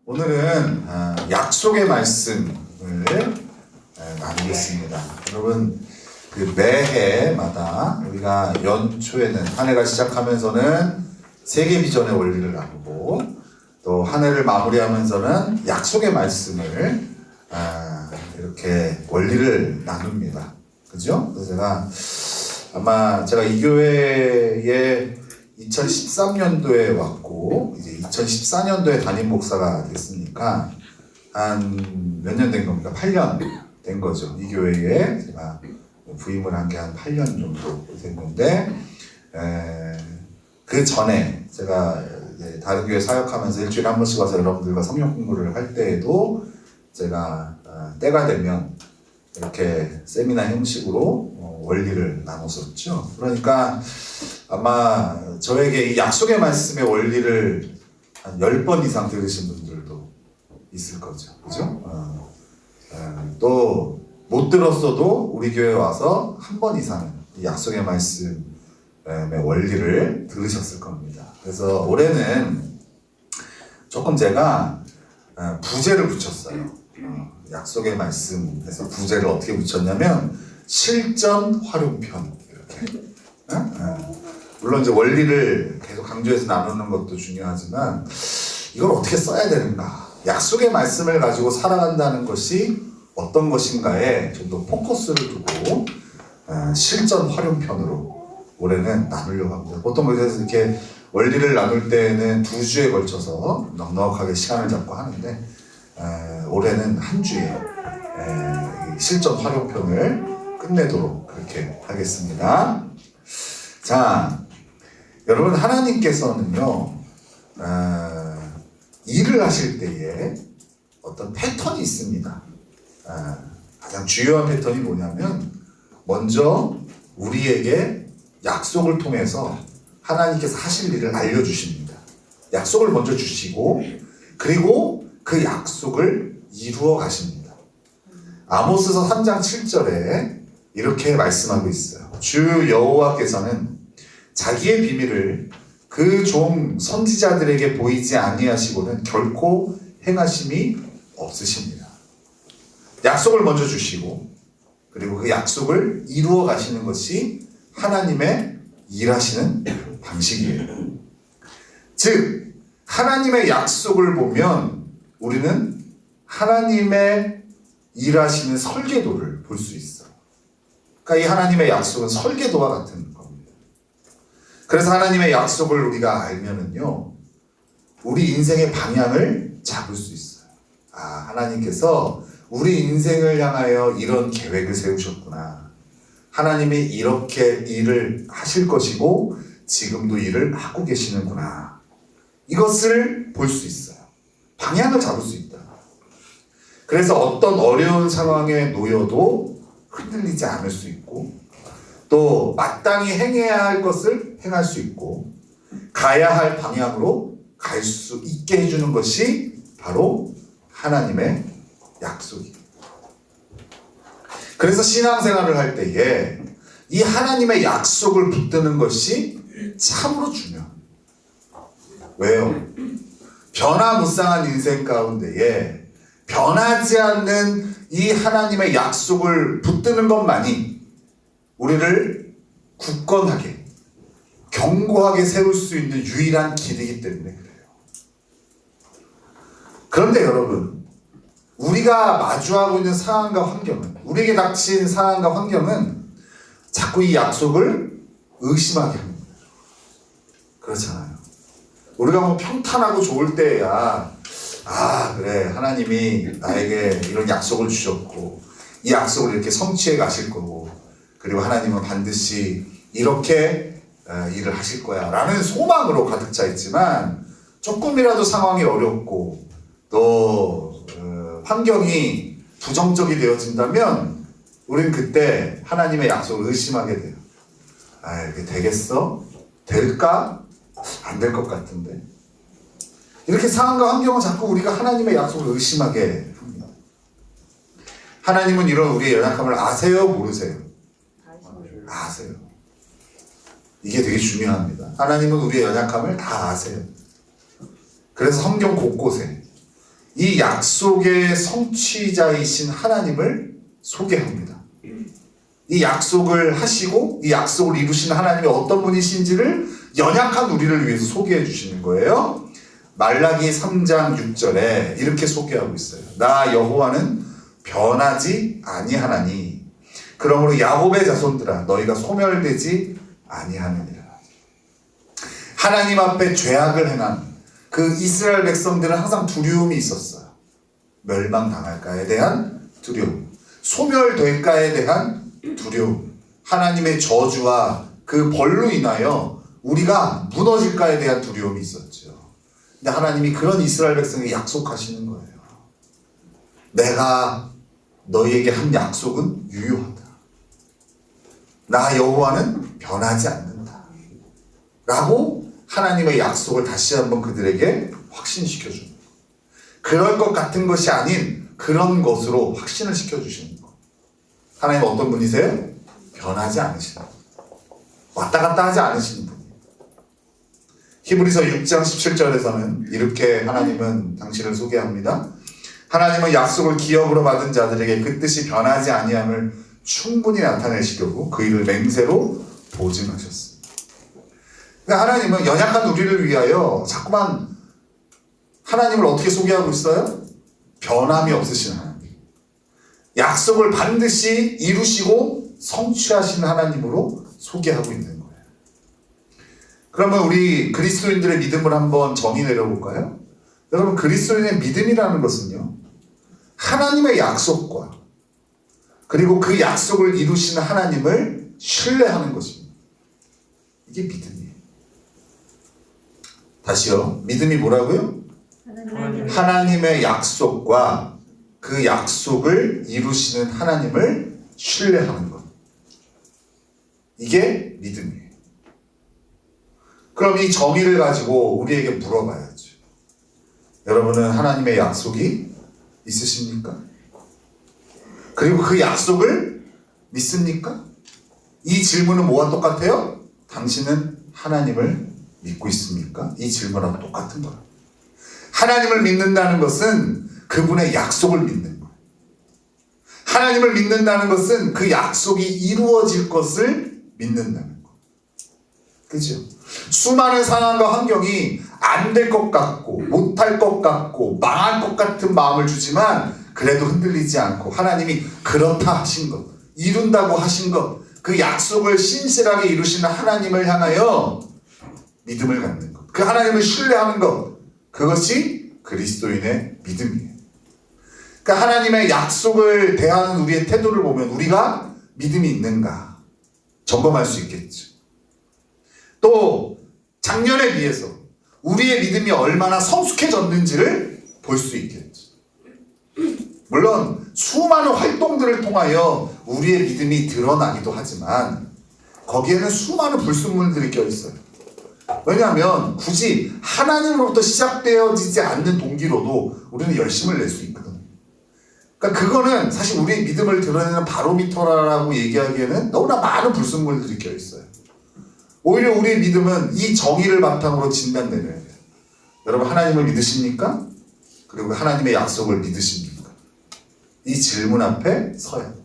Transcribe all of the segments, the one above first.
오늘은 약속의 말씀을 나누겠습니다. 여러분, 그 매해마다 우리가 연초에는 한 해가 시작하면서는 세계 비전의 원리를 나누고 또 한 해를 마무리하면서는 약속의 말씀을 이렇게 원리를 나눕니다. 그죠? 그래서 제가 이 교회에 2013년도에 왔고 이제 2014년도에 담임 목사가 됐으니까 한 몇 년 된 겁니까? 8년 된 거죠. 이 교회에 제가 부임을 한 게 한 8년 정도 됐는데 그 전에 제가 다른 교회 사역하면서 일주일에 한 번씩 와서 여러분들과 성경 공부를 할 때에도 제가 때가 되면 이렇게 세미나 형식으로 원리를 나눴었죠. 그러니까 아마 저에게 이 약속의 말씀의 원리를 한 10번 이상 들으신 분들도 있을 거죠. 그죠? 또 못 들었어도 우리 교회에 와서 한 번 이상은 이 약속의 말씀의 원리를 들으셨을 겁니다. 그래서 올해는 조금 제가 부제를 붙였어요. 약속의 말씀에서 부제를 어떻게 붙였냐면 실전 활용편 이렇게. 물론 이제 원리를 계속 강조해서 나누는 것도 중요하지만 이걸 어떻게 써야 되는가? 약속의 말씀을 가지고 살아간다는 것이 어떤 것인가에 좀 더 포커스를 두고 실전 활용편으로 올해는 나누려고 합니다. 보통 그래서 이렇게 원리를 나눌 때는 2주에 걸쳐서 넉넉하게 시간을 잡고 하는데 올해는 한 주에 실전 활용편을 끝내도록 그렇게 하겠습니다. 자, 여러분, 하나님께서는요 일을 하실 때에 어떤 패턴이 있습니다. 가장 주요한 패턴이 뭐냐면 먼저 우리에게 약속을 통해서 하나님께서 하실 일을 알려주십니다. 약속을 먼저 주시고 그리고 그 약속을 이루어 가십니다. 아모스서 3장 7절에 이렇게 말씀하고 있어요. 주 여호와께서는 자기의 비밀을 그 종 선지자들에게 보이지 아니하시고는 결코 행하심이 없으십니다. 약속을 먼저 주시고 그리고 그 약속을 이루어 가시는 것이 하나님의 일하시는 방식이에요. 즉 하나님의 약속을 보면 우리는 하나님의 일하시는 설계도를 볼 수 있어요. 그러니까 이 하나님의 약속은 설계도와 같은 겁니다. 그래서 하나님의 약속을 우리가 알면은요 우리 인생의 방향을 잡을 수 있어요. 하나님께서 우리 인생을 향하여 이런 계획을 세우셨구나. 하나님이 이렇게 일을 하실 것이고 지금도 일을 하고 계시는구나. 이것을 볼 수 있어요. 방향을 잡을 수 있다. 그래서 어떤 어려운 상황에 놓여도 흔들리지 않을 수 있고 또 마땅히 행해야 할 것을 행할 수 있고 가야 할 방향으로 갈 수 있게 해주는 것이 바로 하나님의 약속이에요. 그래서 신앙생활을 할 때에 이 하나님의 약속을 붙드는 것이 참으로 중요합니다. 왜요? 변화무쌍한 인생 가운데에 변하지 않는 이 하나님의 약속을 붙드는 것만이 우리를 굳건하게 견고하게 세울 수 있는 유일한 길이기 때문에 그래요. 그런데 여러분, 우리가 마주하고 있는 상황과 환경은, 우리에게 닥친 상황과 환경은 자꾸 이 약속을 의심하게 합니다. 그렇잖아요. 우리가 뭐 평탄하고 좋을 때야 그래, 하나님이 나에게 이런 약속을 주셨고 이 약속을 이렇게 성취해 가실 거고 그리고 하나님은 반드시 이렇게 일을 하실 거야 라는 소망으로 가득 차 있지만 조금이라도 상황이 어렵고 또 환경이 부정적이 되어진다면 우리는 그때 하나님의 약속을 의심하게 돼요. 이게 되겠어? 될까? 안 될 것 같은데. 이렇게 상황과 환경은 자꾸 우리가 하나님의 약속을 의심하게 합니다. 하나님은 이런 우리의 연약함을 아세요? 모르세요? 아세요. 이게 되게 중요합니다. 하나님은 우리의 연약함을 다 아세요. 그래서 성경 곳곳에 이 약속의 성취자이신 하나님을 소개합니다. 이 약속을 하시고 이 약속을 이루시는 하나님이 어떤 분이신지를 연약한 우리를 위해서 소개해 주시는 거예요. 말라기 3장 6절에 이렇게 소개하고 있어요. 나 여호와는 변하지 아니하나니 그러므로 야곱의 자손들아 너희가 소멸되지 아니하느니라. 하나님 앞에 죄악을 행한 그 이스라엘 백성들은 항상 두려움이 있었어요. 멸망당할까에 대한 두려움, 소멸될까에 대한 두려움, 하나님의 저주와 그 벌로 인하여 우리가 무너질까에 대한 두려움이 있었죠. 근데 하나님이 그런 이스라엘 백성에게 약속하시는 거예요. 내가 너희에게 한 약속은 유효하다. 나 여호와는 변하지 않는다. 라고 하나님의 약속을 다시 한번 그들에게 확신시켜줍니다. 그럴 것 같은 것이 아닌 그런 것으로 확신을 시켜주시는 것. 하나님 어떤 분이세요? 변하지 않으시는 분. 왔다 갔다 하지 않으시는 분. 히브리서 6장 17절에서는 이렇게 하나님은 당신을 소개합니다. 하나님은 약속을 기업으로 받은 자들에게 그 뜻이 변하지 아니함을 충분히 나타내시려고 그 일을 맹세로 보증하셨습니다. 그러니까 하나님은 연약한 우리를 위하여 자꾸만 하나님을 어떻게 소개하고 있어요? 변함이 없으신 하나님. 약속을 반드시 이루시고 성취하시는 하나님으로 소개하고 있는 거예요. 그러면 우리 그리스도인들의 믿음을 한번 정의 내려볼까요? 여러분, 그리스도인의 믿음이라는 것은요, 하나님의 약속과 그리고 그 약속을 이루시는 하나님을 신뢰하는 것입니다. 이게 믿음이에요. 다시요. 믿음이 뭐라고요? 하나님의 약속과 그 약속을 이루시는 하나님을 신뢰하는 것. 이게 믿음이에요. 그럼 이 정의를 가지고 우리에게 물어봐야죠. 여러분은 하나님의 약속이 있으십니까? 그리고 그 약속을 믿습니까? 이 질문은 뭐와 똑같아요? 당신은 하나님을 믿고 있습니까? 이 질문하고 똑같은 거예요. 하나님을 믿는다는 것은 그분의 약속을 믿는 거예요. 하나님을 믿는다는 것은 그 약속이 이루어질 것을 믿는다는 거예요. 그죠? 수많은 상황과 환경이 안 될 것 같고 못할 것 같고 망할 것 같은 마음을 주지만 그래도 흔들리지 않고 하나님이 그렇다 하신 것, 이룬다고 하신 것, 그 약속을 신실하게 이루시는 하나님을 향하여 믿음을 갖는 것, 그 하나님을 신뢰하는 것, 그것이 그리스도인의 믿음이에요. 그러니까 하나님의 약속을 대하는 우리의 태도를 보면 우리가 믿음이 있는가 점검할 수 있겠죠. 또 작년에 비해서 우리의 믿음이 얼마나 성숙해졌는지를 볼 수 있겠죠. 물론 수많은 활동들을 통하여 우리의 믿음이 드러나기도 하지만 거기에는 수많은 불순물들이 껴있어요. 왜냐하면 굳이 하나님으로부터 시작되어지지 않는 동기로도 우리는 열심을 낼 수 있거든요. 그러니까 그거는 사실 우리의 믿음을 드러내는 바로미터라고 얘기하기에는 너무나 많은 불순물들이 껴있어요. 오히려 우리의 믿음은 이 정의를 바탕으로 진단 내려야 돼요. 여러분, 하나님을 믿으십니까? 그리고 하나님의 약속을 믿으십니까? 이 질문 앞에 서야 돼요.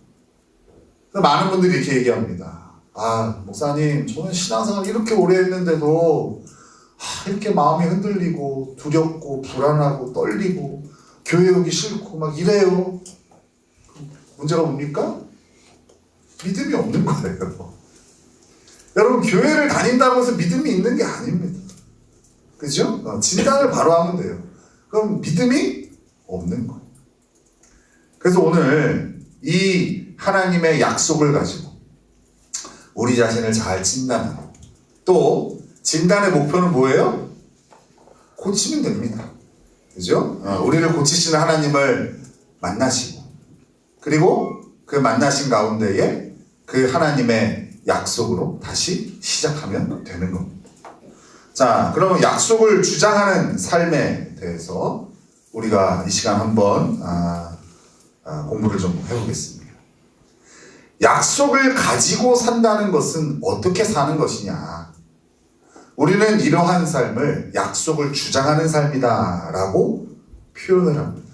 많은 분들이 이렇게 얘기합니다. 아, 목사님, 저는 신앙생활 이렇게 오래 했는데도 이렇게 마음이 흔들리고 두렵고 불안하고 떨리고 교회 오기 싫고 막 이래요. 문제가 뭡니까? 믿음이 없는 거예요. 여러분, 교회를 다닌다고 해서 믿음이 있는 게 아닙니다. 그죠? 진단을 바로 하면 돼요. 그럼 믿음이 없는 거예요. 그래서 오늘 이 하나님의 약속을 가지고 우리 자신을 잘 진단하고, 또 진단의 목표는 뭐예요? 고치면 됩니다. 그죠? 우리를 고치시는 하나님을 만나시고, 그리고 그 만나신 가운데에 그 하나님의 약속으로 다시 시작하면 되는 겁니다. 자, 그러면 약속을 주장하는 삶에 대해서 우리가 이 시간 한번 공부를 좀 해보겠습니다. 약속을 가지고 산다는 것은 어떻게 사는 것이냐? 우리는 이러한 삶을 약속을 주장하는 삶이다 라고 표현을 합니다.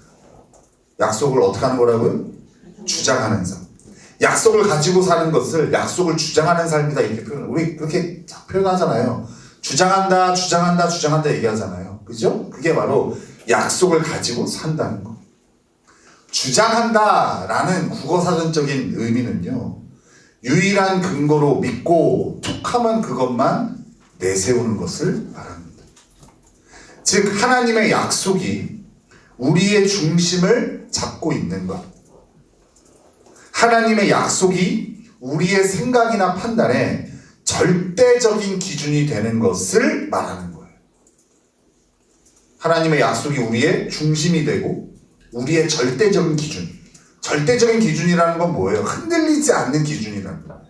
약속을 어떻게 하는 거라고요? 주장하는 삶. 약속을 가지고 사는 것을 약속을 주장하는 삶이다 이렇게 우리 그렇게 표현하잖아요. 주장한다, 주장한다, 주장한다 얘기하잖아요. 그죠? 그게 바로 약속을 가지고 산다는 거. 주장한다라는 국어사전적인 의미는요, 유일한 근거로 믿고 툭하면 그것만 내세우는 것을 말합니다. 즉 하나님의 약속이 우리의 중심을 잡고 있는 것, 하나님의 약속이 우리의 생각이나 판단에 절대적인 기준이 되는 것을 말하는 거예요. 하나님의 약속이 우리의 중심이 되고 우리의 절대적인 기준. 절대적인 기준이라는 건 뭐예요? 흔들리지 않는 기준이라는 거예요.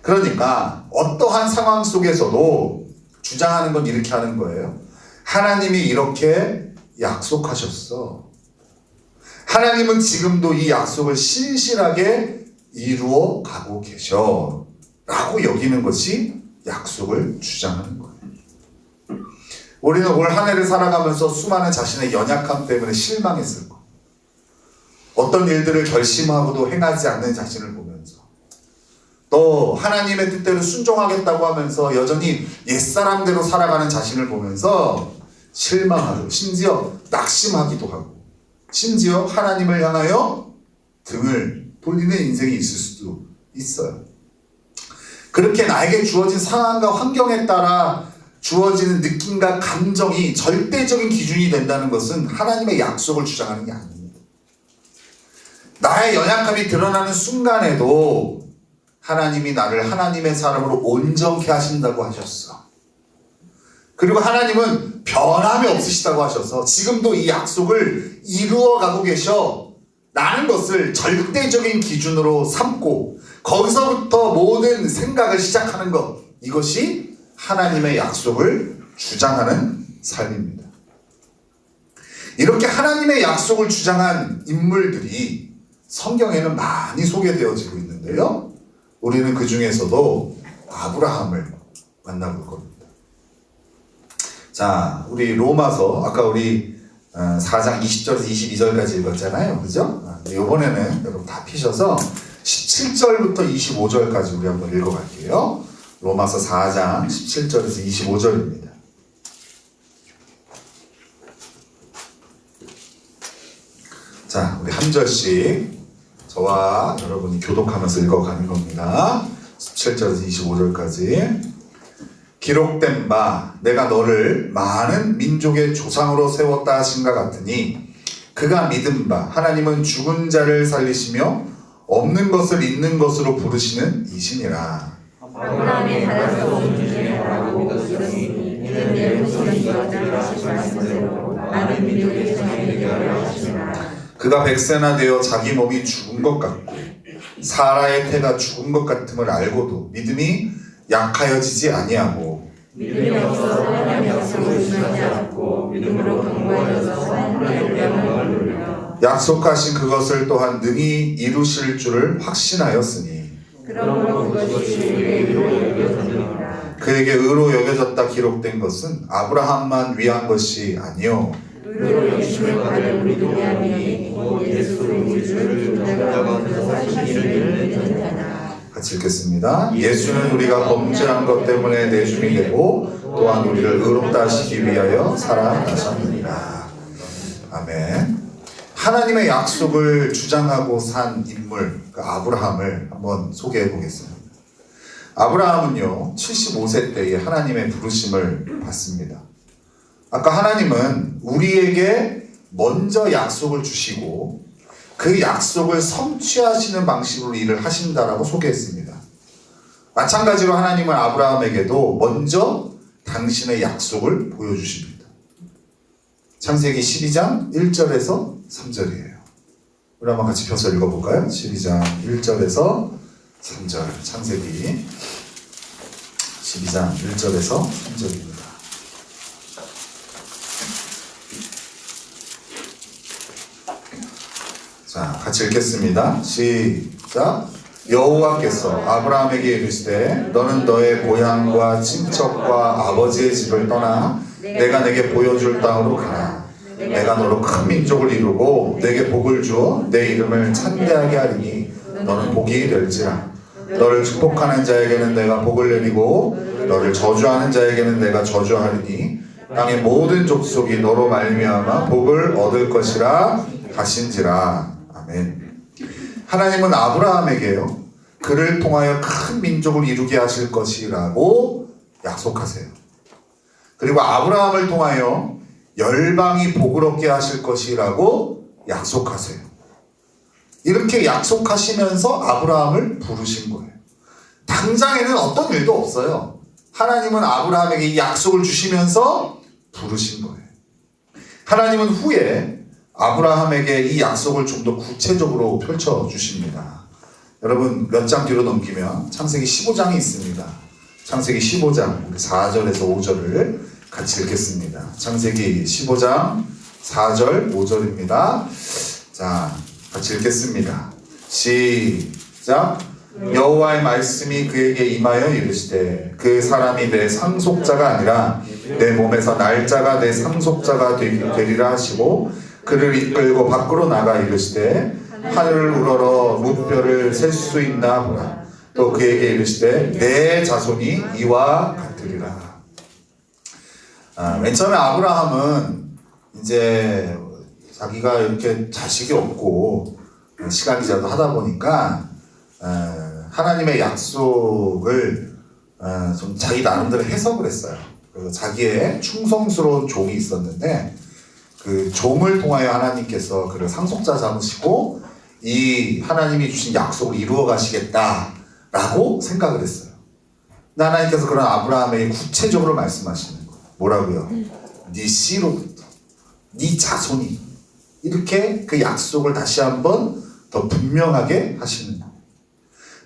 그러니까 어떠한 상황 속에서도 주장하는 건 이렇게 하는 거예요. 하나님이 이렇게 약속하셨어. 하나님은 지금도 이 약속을 신실하게 이루어 가고 계셔. 라고 여기는 것이 약속을 주장하는 거예요. 우리는 올 한 해를 살아가면서 수많은 자신의 연약함 때문에 실망했을 거예요. 어떤 일들을 결심하고도 행하지 않는 자신을 보면서, 또 하나님의 뜻대로 순종하겠다고 하면서 여전히 옛사람대로 살아가는 자신을 보면서 실망하고 심지어 낙심하기도 하고, 심지어 하나님을 향하여 등을 돌리는 인생이 있을 수도 있어요. 그렇게 나에게 주어진 상황과 환경에 따라 주어지는 느낌과 감정이 절대적인 기준이 된다는 것은 하나님의 약속을 주장하는 게 아닙니다. 나의 연약함이 드러나는 순간에도 하나님이 나를 하나님의 사람으로 온전케 하신다고 하셨어. 그리고 하나님은 변함이 없으시다고 하셔서 지금도 이 약속을 이루어가고 계셔 라는 것을 절대적인 기준으로 삼고 거기서부터 모든 생각을 시작하는 것, 이것이 하나님의 약속을 주장하는 삶입니다. 이렇게 하나님의 약속을 주장한 인물들이 성경에는 많이 소개되어지고 있는데요, 우리는 그 중에서도 아브라함을 만나볼 겁니다. 자, 우리 로마서 아까 우리 4장 20절에서 22절까지 읽었잖아요. 그죠? 이번에는 여러분 다 피셔서 17절부터 25절까지 우리 한번 읽어갈게요. 로마서 4장 17절에서 25절입니다. 자, 우리 한 절씩 저와 여러분이 교독하면서 읽어가는 겁니다. 17절에서 25절까지. 기록된 바 내가 너를 많은 민족의 조상으로 세웠다 하신가 같으니 그가 믿은 바 하나님은 죽은 자를 살리시며 없는 것을 있는 것으로 부르시는 이시니라. 아브라함의 살아서 존재하라고 믿었으니 이는 내 후손이 이어지리라 하신 말씀대로 많은 민족의 조상이 되게 하려 하시니라. 그가 백세나 되어 자기 몸이 죽은 것 같고 사라의 태가 죽은 것 같음을 알고도 믿음이 약하여지지 아니하고 믿음이 없어서 하나님의 약속을 의심하지 않고 믿음으로 경고하여서 하나님의 영광을 누리라. 약속하신 그것을 또한 능히 이루실 줄을 확신하였으니 그러므로 그것이 우리의 의로 여겨졌느니라. 그에게 의로 여겨졌다 기록된 것은 아브라함만 위한 것이 아니요 의로 여기심을 받은 우리도 위함이니 곧 예수 그리스도의 줄을 존재가 가운데서 사신 이를 믿는 자나. 같이 읽겠습니다. 예수는 우리가 범죄한 것 때문에 내줌이 되고 또한 우리를 의롭다 하시기 위하여 살아나셨느니라. 아멘. 하나님의 약속을 주장하고 산 인물, 그 아브라함을 한번 소개해 보겠습니다. 아브라함은요 75세 때에 하나님의 부르심을 받습니다. 아까 하나님은 우리에게 먼저 약속을 주시고 그 약속을 성취하시는 방식으로 일을 하신다라고 소개했습니다. 마찬가지로 하나님은 아브라함에게도 먼저 당신의 약속을 보여주십니다. 창세기 12장 1절에서 3절이에요. 우리 한번 같이 펴서 읽어볼까요? 12장 1절에서 3절, 창세기 12장 1절에서 3절입니다. 자, 같이 읽겠습니다. 시작. 여호와께서 아브라함에게 이르시되 너는 너의 고향과 친척과 아버지의 집을 떠나 내가 내게 보여줄 땅으로 가라. 내가 너로 큰 민족을 이루고 내게 복을 주어 내 이름을 찬대하게 하리니 너는 복이 될지라. 너를 축복하는 자에게는 내가 복을 내리고 너를 저주하는 자에게는 내가 저주하리니 땅의 모든 족속이 너로 말미암아 복을 얻을 것이라 하신지라. 아멘. 하나님은 아브라함에게요, 그를 통하여 큰 민족을 이루게 하실 것이라고 약속하세요. 그리고 아브라함을 통하여 열방이 복을 얻게 하실 것이라고 약속하세요. 이렇게 약속하시면서 아브라함을 부르신 거예요. 당장에는 어떤 일도 없어요. 하나님은 아브라함에게 이 약속을 주시면서 부르신 거예요. 하나님은 후에 아브라함에게 이 약속을 좀 더 구체적으로 펼쳐주십니다. 여러분 몇 장 뒤로 넘기면 창세기 15장이 있습니다. 창세기 15장 4절에서 5절을 같이 읽겠습니다. 창세기 15장 4절 5절입니다. 자, 같이 읽겠습니다. 시작. 여호와의 말씀이 그에게 임하여 이르시되 그 사람이 내 상속자가 아니라 내 몸에서 날짜가 내 상속자가 되리라 하시고 그를 이끌고 밖으로 나가 이르시되 하늘을 우러러 무뼈를 셀 수 있나 보라. 또 그에게 이르시되 내 자손이 이와 같으리라. 맨 처음에 아브라함은 이제 자기가 이렇게 자식이 없고 시간이 자도 하다 보니까 하나님의 약속을 좀 자기 나름대로 해석을 했어요. 그래서 자기의 충성스러운 종이 있었는데 그 종을 통하여 하나님께서 그를 상속자 삼으시고 이 하나님이 주신 약속을 이루어 가시겠다라고 생각을 했어요. 근데 하나님께서 그런 아브라함에게 구체적으로 말씀하시는 거예요. 뭐라고요? 네 씨로부터, 네 자손이, 이렇게 그 약속을 다시 한번 더 분명하게 하시는 거예요.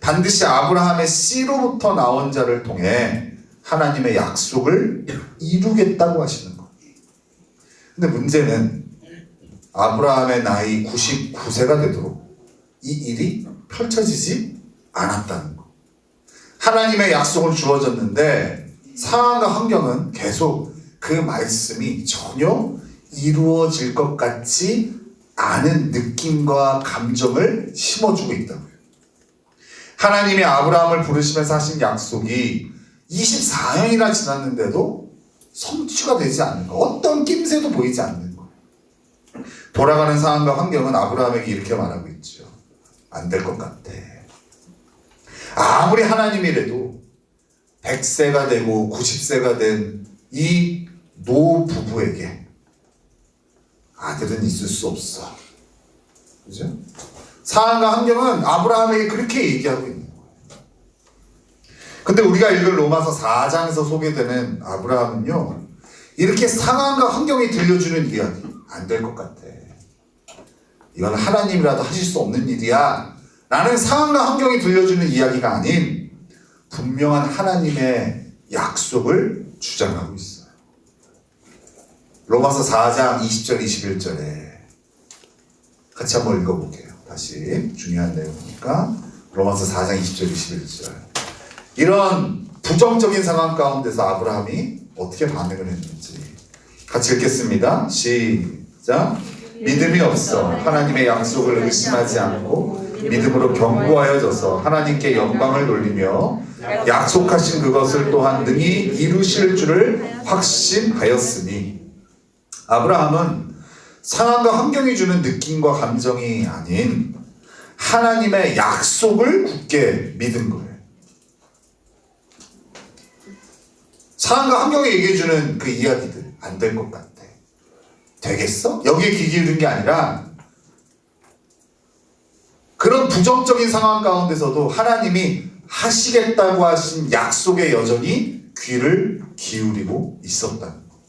반드시 아브라함의 씨로부터 나온 자를 통해 하나님의 약속을 이루겠다고 하시는 거예요. 근데 문제는 아브라함의 나이 99세가 되도록 이 일이 펼쳐지지 않았다는 거. 하나님의 약속은 주어졌는데 상황과 환경은 계속 그 말씀이 전혀 이루어질 것 같지 않은 느낌과 감정을 심어주고 있다고요. 하나님이 아브라함을 부르시면서 하신 약속이 24년이나 지났는데도 성취가 되지 않는 거, 어떤 낌새도 보이지 않는 거. 돌아가는 상황과 환경은 아브라함에게 이렇게 말하고 있죠. 안 될 것 같아. 아무리 하나님이라도 100세가 되고 90세가 된 이 노부부에게 아들은 있을 수 없어. 그죠? 상황과 환경은 아브라함에게 그렇게 얘기하고 있는 거예요. 근데 우리가 읽은 로마서 4장에서 소개되는 아브라함은요, 이렇게 상황과 환경이 들려주는 이야기, 안 될 것 같아. 이건 하나님이라도 하실 수 없는 일이야 라는 상황과 환경이 들려주는 이야기가 아닌 분명한 하나님의 약속을 주장하고 있어요. 로마서 4장 20절 21절에 같이 한번 읽어볼게요. 다시 중요한 내용이니까 로마서 4장 20절 21절. 이런 부정적인 상황 가운데서 아브라함이 어떻게 반응을 했는지 같이 읽겠습니다. 시작. 믿음이 없어 하나님의 약속을 의심하지 않고 믿음으로 견고하여져서 하나님께 영광을 돌리며 약속하신 그것을 또한 능히 이루실 줄을 확신하였으니. 아브라함은 상황과 환경이 주는 느낌과 감정이 아닌 하나님의 약속을 굳게 믿은 거예요. 상황과 환경이 얘기해주는 그 이야기들, 안 될 것 같아. 되겠어? 여기에 귀 기울인 게 아니라 그런 부정적인 상황 가운데서도 하나님이 하시겠다고 하신 약속에 여전히 귀를 기울이고 있었다는 것.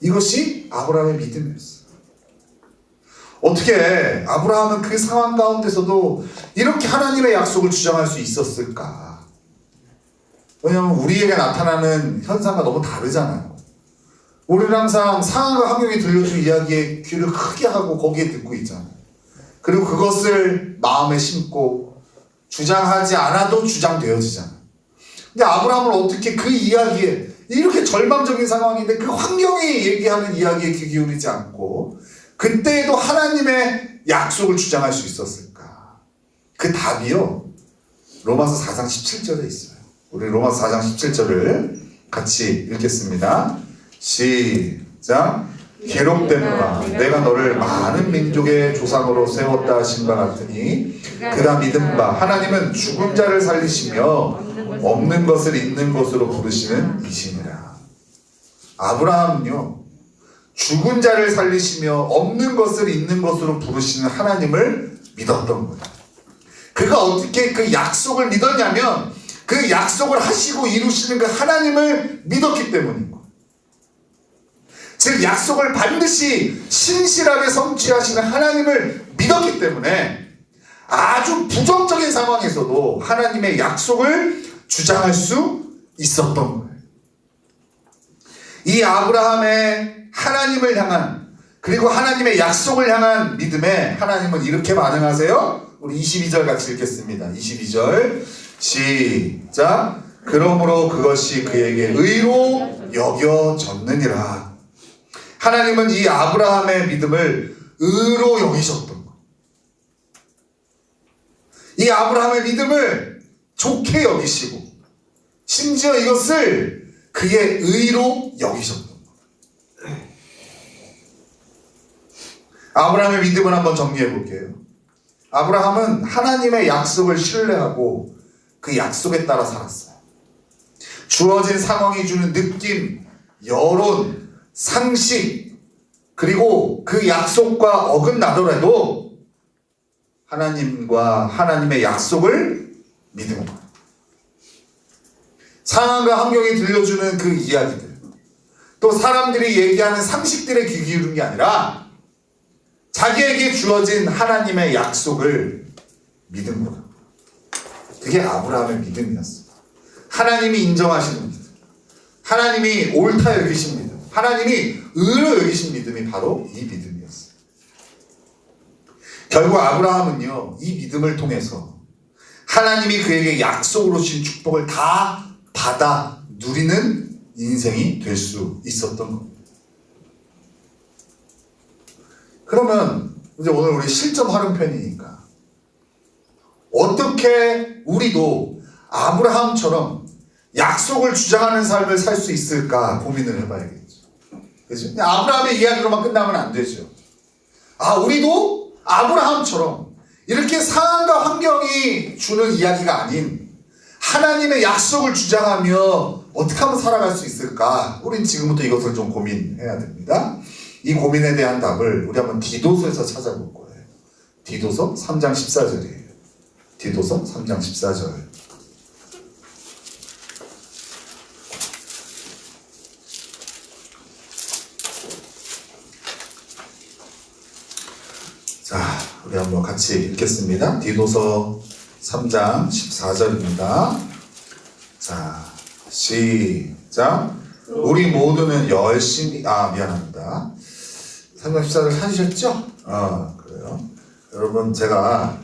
이것이 아브라함의 믿음이었어요. 어떻게 아브라함은 그 상황 가운데서도 이렇게 하나님의 약속을 주장할 수 있었을까? 왜냐하면 우리에게 나타나는 현상과 너무 다르잖아요. 우리는 항상 상황과 환경이 들려준 이야기에 귀를 크게 하고 거기에 듣고 있잖아요. 그리고 그것을 마음에 심고 주장하지 않아도 주장되어지잖아요. 근데 아브라함은 어떻게 그 이야기에 이렇게 절망적인 상황인데 그 환경이 얘기하는 이야기에 귀 기울이지 않고 그때에도 하나님의 약속을 주장할 수 있었을까? 그 답이요, 로마서 4장 17절에 있어요. 우리 로마서 4장 17절을 같이 읽겠습니다. 시작. 기록되노라 내가 너를 많은 민족의 조상으로 세웠다 하신 바 같으니 그가 믿은 바 하나님은 죽은 자를 살리시며 없는 것을 있는 것으로 부르시는 이시니라. 아브라함은요, 죽은 자를 살리시며 없는 것을 있는 것으로 부르시는 하나님을 믿었던 거예요. 그가 어떻게 그 약속을 믿었냐면 그 약속을 하시고 이루시는 그 하나님을 믿었기 때문인 거예요. 즉 약속을 반드시 신실하게 성취하시는 하나님을 믿었기 때문에 아주 부정적인 상황에서도 하나님의 약속을 주장할 수 있었던 거예요. 이 아브라함의 하나님을 향한, 그리고 하나님의 약속을 향한 믿음에 하나님은 이렇게 반응하세요. 우리 22절 같이 읽겠습니다. 22절 시작. 그러므로 그것이 그에게 의로 여겨졌느니라. 하나님은 이 아브라함의 믿음을 의로 여기셨던 거예요. 이 아브라함의 믿음을 좋게 여기시고 심지어 이것을 그의 의로 여기셨던 거예요. 아브라함의 믿음을 한번 정리해 볼게요. 아브라함은 하나님의 약속을 신뢰하고 그 약속에 따라 살았어요. 주어진 상황이 주는 느낌, 여론, 상식, 그리고 그 약속과 어긋나더라도 하나님과 하나님의 약속을 믿은 거예요. 상황과 환경이 들려주는 그 이야기들, 또 사람들이 얘기하는 상식들에 귀 기울인 게 아니라 자기에게 주어진 하나님의 약속을 믿은 거예요. 그게 아브라함의 믿음이었어요. 하나님이 인정하시는 믿음, 하나님이 옳다 여기신 믿음, 하나님이 의로 여기신 믿음이 바로 이 믿음이었어요. 결국 아브라함은요, 이 믿음을 통해서 하나님이 그에게 약속으로 주신 축복을 다 받아 누리는 인생이 될 수 있었던 겁니다. 그러면 이제 오늘 우리 실전 활용편이니까 어떻게 우리도 아브라함처럼 약속을 주장하는 삶을 살 수 있을까 고민을 해봐야겠죠. 그죠? 아브라함의 이야기로만 끝나면 안 되죠. 우리도 아브라함처럼 이렇게 상황과 환경이 주는 이야기가 아닌 하나님의 약속을 주장하며 어떻게 하면 살아갈 수 있을까? 우린 지금부터 이것을 좀 고민해야 됩니다. 이 고민에 대한 답을 우리 한번 디도서에서 찾아볼 거예요. 디도서 3장 14절이에요. 디도서 3장 14절. 자, 우리 한번 같이 읽겠습니다. 디도서 3장 14절입니다. 자, 시작. 우리 모두는 열심히, 미안합니다. 3장 14절 찾으셨죠? 그래요. 여러분, 제가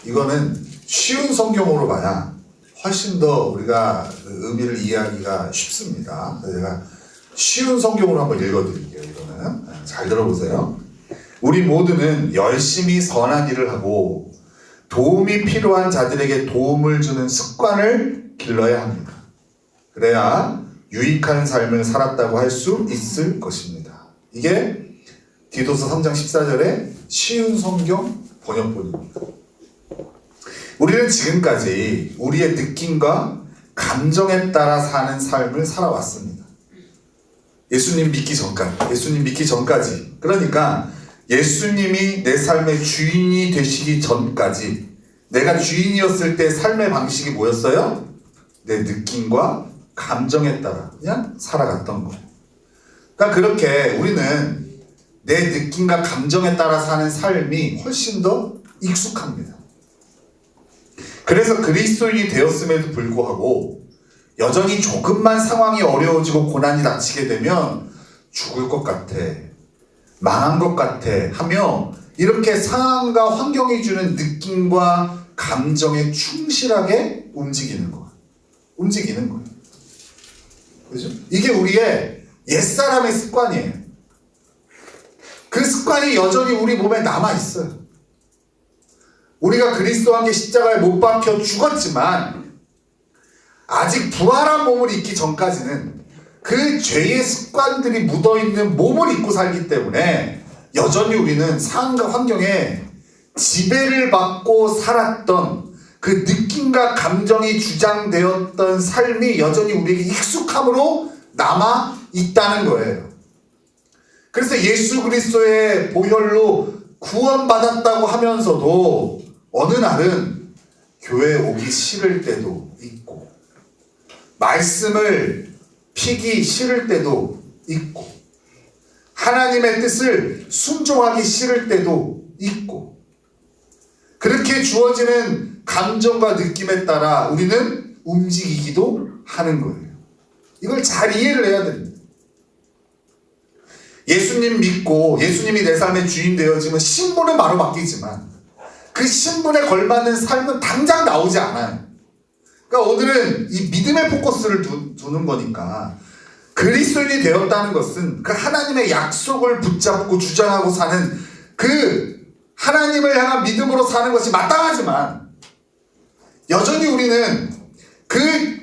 이거는 쉬운 성경으로 봐야 훨씬 더 우리가 그 의미를 이해하기가 쉽습니다. 제가 쉬운 성경으로 한번 읽어드릴게요. 이거는 잘 들어보세요. 우리 모두는 열심히 선한 일을 하고 도움이 필요한 자들에게 도움을 주는 습관을 길러야 합니다. 그래야 유익한 삶을 살았다고 할 수 있을 것입니다. 이게 디도서 3장 14절의 쉬운 성경 번역본입니다. 우리는 지금까지 우리의 느낌과 감정에 따라 사는 삶을 살아왔습니다. 예수님 믿기 전까지. 그러니까 예수님이 내 삶의 주인이 되시기 전까지 내가 주인이었을 때 삶의 방식이 뭐였어요? 내 느낌과 감정에 따라 그냥 살아갔던 거예요. 그러니까 그렇게 우리는 내 느낌과 감정에 따라 사는 삶이 훨씬 더 익숙합니다. 그래서 그리스도인이 되었음에도 불구하고 여전히 조금만 상황이 어려워지고 고난이 닥치게 되면 죽을 것 같아, 망한 것 같아 하며 이렇게 상황과 환경이 주는 느낌과 감정에 충실하게 움직이는 거예요. 그죠? 이게 우리의 옛사람의 습관이에요. 그 습관이 여전히 우리 몸에 남아있어요. 우리가 그리스도와 함께 십자가에 못 박혀 죽었지만 아직 부활한 몸을 입기 전까지는 그 죄의 습관들이 묻어있는 몸을 입고 살기 때문에 여전히 우리는 상황과 환경에 지배를 받고 살았던 그 느낌과 감정이 주장되었던 삶이 여전히 우리에게 익숙함으로 남아 있다는 거예요. 그래서 예수 그리스도의 보혈로 구원받았다고 하면서도 어느 날은 교회에 오기 싫을 때도 있고 말씀을 피기 싫을 때도 있고 하나님의 뜻을 순종하기 싫을 때도 있고 그렇게 주어지는 감정과 느낌에 따라 우리는 움직이기도 하는 거예요. 이걸 잘 이해를 해야 됩니다. 예수님 믿고 예수님이 내 삶의 주인 되어지면 신분은 바로 바뀌지만 그 신분에 걸맞는 삶은 당장 나오지 않아요. 그러니까 오늘은 이 믿음의 포커스를 두는 거니까 그리스도인이 되었다는 것은 그 하나님의 약속을 붙잡고 주장하고 사는 그 하나님을 향한 믿음으로 사는 것이 마땅하지만 여전히 우리는 그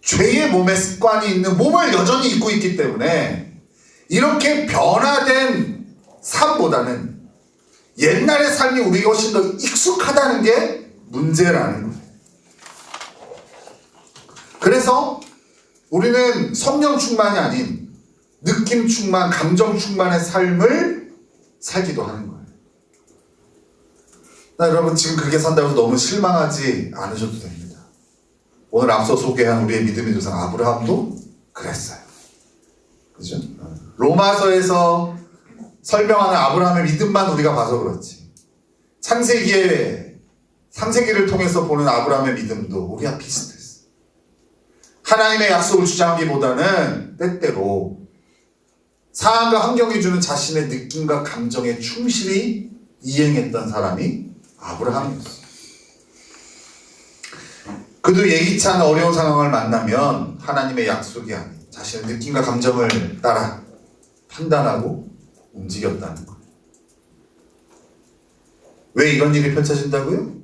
죄의 몸의 습관이 있는 몸을 여전히 입고 있기 때문에 이렇게 변화된 삶보다는 옛날의 삶이 우리에게 훨씬 더 익숙하다는 게 문제라는 거예요. 그래서 우리는 성령 충만이 아닌 느낌 충만, 감정 충만의 삶을 살기도 하는 거예요. 여러분 지금 그렇게 산다고 해서 너무 실망하지 않으셔도 됩니다. 오늘 앞서 소개한 우리의 믿음의 조상 아브라함도 그랬어요. 그죠? 로마서에서 설명하는 아브라함의 믿음만 우리가 봐서 그렇지 창세기를 통해서 보는 아브라함의 믿음도 우리와 비슷했어. 하나님의 약속을 주장하기보다는 때때로 상황과 환경이 주는 자신의 느낌과 감정에 충실히 이행했던 사람이 아브라함이었어요. 그도 예기치 않은 어려운 상황을 만나면 하나님의 약속이 아닌 자신의 느낌과 감정을 따라 판단하고 움직였다는 거예요. 왜 이런 일이 펼쳐진다고요?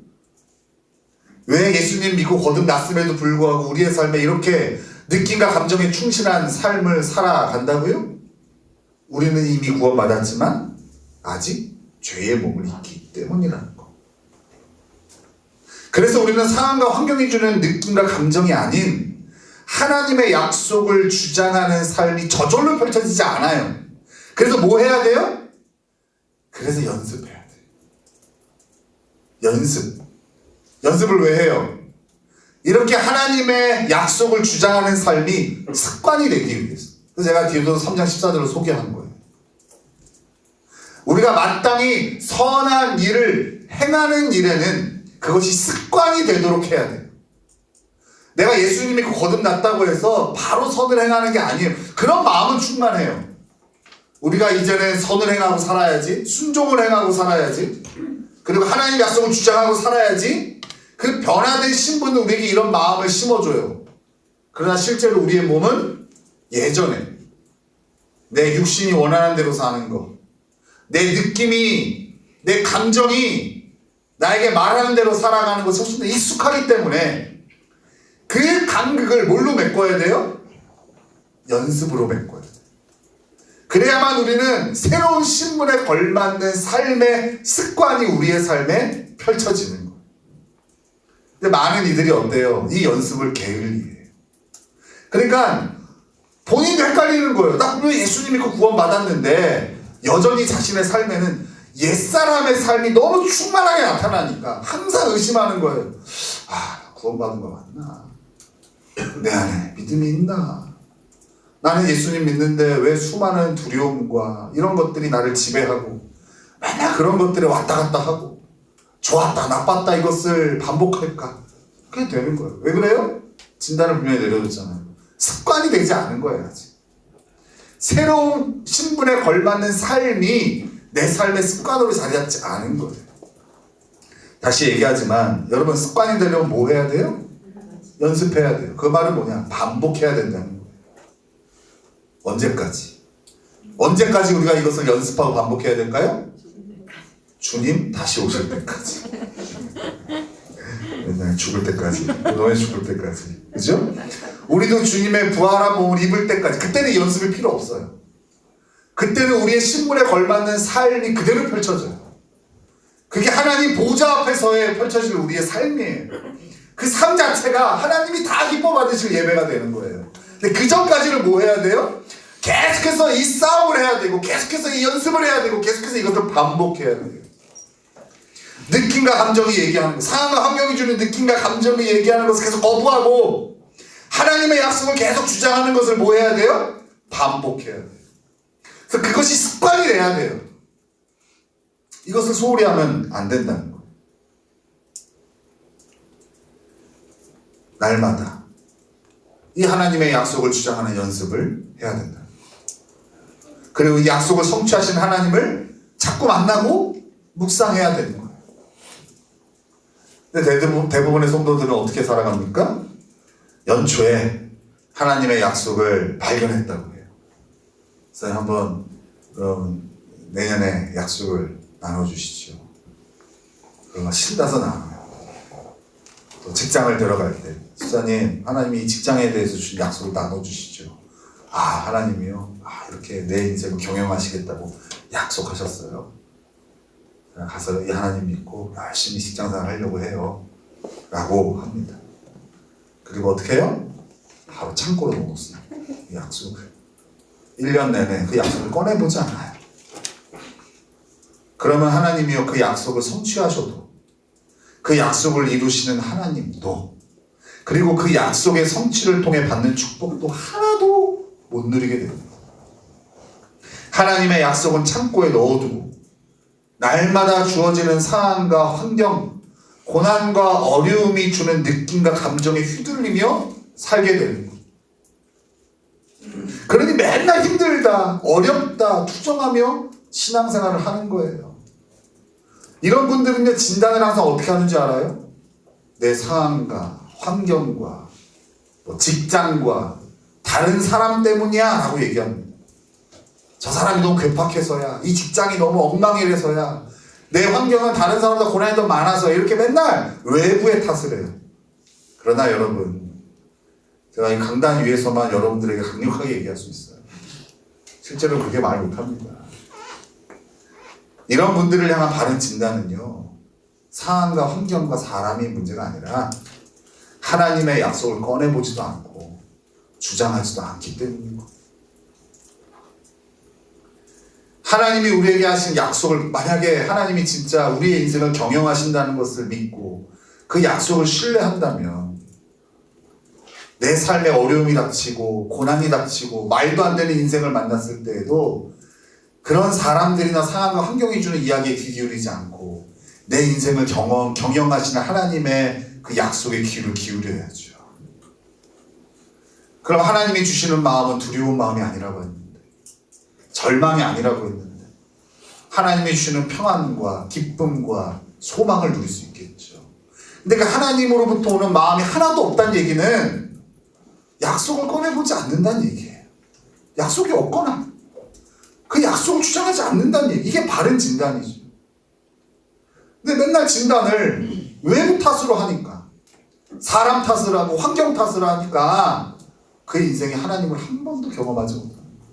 왜 예수님 믿고 거듭났음에도 불구하고 우리의 삶에 이렇게 느낌과 감정에 충실한 삶을 살아간다고요? 우리는 이미 구원받았지만 아직 죄의 몸을 입기 때문이라는 거. 그래서 우리는 상황과 환경이 주는 느낌과 감정이 아닌 하나님의 약속을 주장하는 삶이 저절로 펼쳐지지 않아요. 그래서 뭐 해야 돼요? 그래서 연습해야 돼요. 연습을 왜 해요? 이렇게 하나님의 약속을 주장하는 삶이 습관이 되기 위해서. 그래서 제가 디도서 3장 14절을 소개한 거예요. 우리가 마땅히 선한 일을 행하는 일에는 그것이 습관이 되도록 해야 돼요. 내가 예수님 믿고 거듭났다고 해서 바로 선을 행하는 게 아니에요. 그런 마음은 충만해요. 우리가 이제는 선을 행하고 살아야지, 순종을 행하고 살아야지, 그리고 하나님의 약속을 주장하고 살아야지. 그 변화된 신분은 우리에게 이런 마음을 심어줘요. 그러나 실제로 우리의 몸은 예전에 내 육신이 원하는 대로 사는 것, 내 느낌이, 내 감정이 나에게 말하는 대로 살아가는 것이 훨씬 더 익숙하기 때문에 그 간극을 뭘로 메꿔야 돼요? 연습으로 메꿔야 돼요. 그래야만 우리는 새로운 신분에 걸맞는 삶의 습관이 우리의 삶에 펼쳐지는 거예요. 근데 많은 이들이 어때요? 이 연습을 게을리해요. 그러니까 본인도 헷갈리는 거예요. 나 분명히 예수님 믿고 구원받았는데 여전히 자신의 삶에는 옛사람의 삶이 너무 충만하게 나타나니까 항상 의심하는 거예요. 아, 구원받은 거 맞나? 내 안에 믿음이 있나? 나는 예수님 믿는데 왜 수많은 두려움과 이런 것들이 나를 지배하고 맨날 그런 것들에 왔다 갔다 하고 좋았다 나빴다 이것을 반복할까? 그게 되는 거예요. 왜 그래요? 진단을 분명히 내려줬잖아요. 습관이 되지 않은 거예요. 아직. 새로운 신분에 걸맞는 삶이 내 삶의 습관으로 자리 잡지 않은 거예요. 다시 얘기하지만 여러분 습관이 되려면 뭐 해야 돼요? 연습해야 돼요. 그 말은 뭐냐? 반복해야 된다는 거예요. 언제까지? 언제까지 우리가 이것을 연습하고 반복해야 될까요? 주님 다시 오실 때까지. 맨날 죽을 때까지. 너의 죽을 때까지. 그죠? 우리도 주님의 부활한 몸을 입을 때까지. 그때는 연습이 필요 없어요. 그때는 우리의 신분에 걸맞는 삶이 그대로 펼쳐져요. 그게 하나님 보좌 앞에서의 펼쳐질 우리의 삶이에요. 그 삶 자체가 하나님이 다 기뻐 받으실 예배가 되는 거예요. 근데 그 전까지는 뭐 해야 돼요? 계속해서 이 싸움을 해야 되고, 계속해서 이 연습을 해야 되고, 계속해서 이것을 반복해야 돼요. 느낌과 감정이 얘기하는 것, 상황과 환경이 주는 느낌과 감정이 얘기하는 것을 계속 거부하고, 하나님의 약속을 계속 주장하는 것을 뭐 해야 돼요? 반복해야 돼요. 그래서 그것이 습관이 돼야 돼요. 이것을 소홀히 하면 안 된다는 거예요. 날마다 이 하나님의 약속을 주장하는 연습을 해야 된다. 그리고 이 약속을 성취하신 하나님을 자꾸 만나고 묵상해야 되는 거예요. 근데 대부분의 성도들은 어떻게 살아갑니까? 연초에 하나님의 약속을 발견했다고 해요. 그래서 한번 그럼 내년에 약속을 나눠주시죠. 그러면 신나서 나눠요. 또 직장을 들어갈 때 집사님, 하나님이 이 직장에 대해서 주신 약속을 나눠주시죠. 아, 하나님이요? 아, 이렇게 내 인생을 경영하시겠다고 약속하셨어요. 가서 이 하나님 믿고 열심히 직장생활 하려고 해요. 라고 합니다. 그리고 어떻게 해요? 바로 창고로 넣었어요. 이 약속을. 1년 내내 그 약속을 꺼내보지 않아요. 그러면 하나님이요, 그 약속을 성취하셔도, 그 약속을 이루시는 하나님도, 그리고 그 약속의 성취를 통해 받는 축복도 하나도 못 누리게 됩니다. 하나님의 약속은 창고에 넣어두고 날마다 주어지는 상황과 환경, 고난과 어려움이 주는 느낌과 감정에 휘둘리며 살게 되는 거예요. 그러니 맨날 힘들다, 어렵다, 투정하며 신앙생활을 하는 거예요. 이런 분들은요, 진단을 항상 어떻게 하는지 알아요? 내 상황과 환경과 뭐 직장과 다른 사람 때문이야 라고 얘기합니다. 저 사람이 너무 괴팍해서야, 이 직장이 너무 엉망이라서야, 내 환경은 다른 사람보다 고난이 더 많아서, 이렇게 맨날 외부의 탓을 해요. 그러나 여러분, 제가 이 강단 위에서만 여러분들에게 강력하게 얘기할 수 있어요. 실제로 그렇게 말 못합니다. 이런 분들을 향한 바른 진단은요, 상황과 환경과 사람이 문제가 아니라 하나님의 약속을 꺼내보지도 않고 주장하지도 않기 때문입니다. 하나님이 우리에게 하신 약속을, 만약에 하나님이 진짜 우리의 인생을 경영하신다는 것을 믿고 그 약속을 신뢰한다면, 내 삶에 어려움이 닥치고 고난이 닥치고 말도 안 되는 인생을 만났을 때에도 그런 사람들이나 상황과 환경이 주는 이야기에 귀 기울이지 않고 내 인생을 경영하시는 하나님의 그 약속에 귀를 기울여야죠. 그럼 하나님이 주시는 마음은 두려운 마음이 아니라고 했는데, 절망이 아니라고 했는데, 하나님이 주시는 평안과 기쁨과 소망을 누릴 수 있겠죠. 근데 그 하나님으로부터 오는 마음이 하나도 없다는 얘기는 약속을 꺼내보지 않는다는 얘기예요. 약속이 없거나 그 약속을 주장하지 않는다는 얘기. 이게 바른 진단이죠. 근데 맨날 진단을 외부 탓으로 하니까, 사람 탓을 하고 환경 탓을 하니까 그 인생에 하나님을 한 번도 경험하지 못하는 거예요.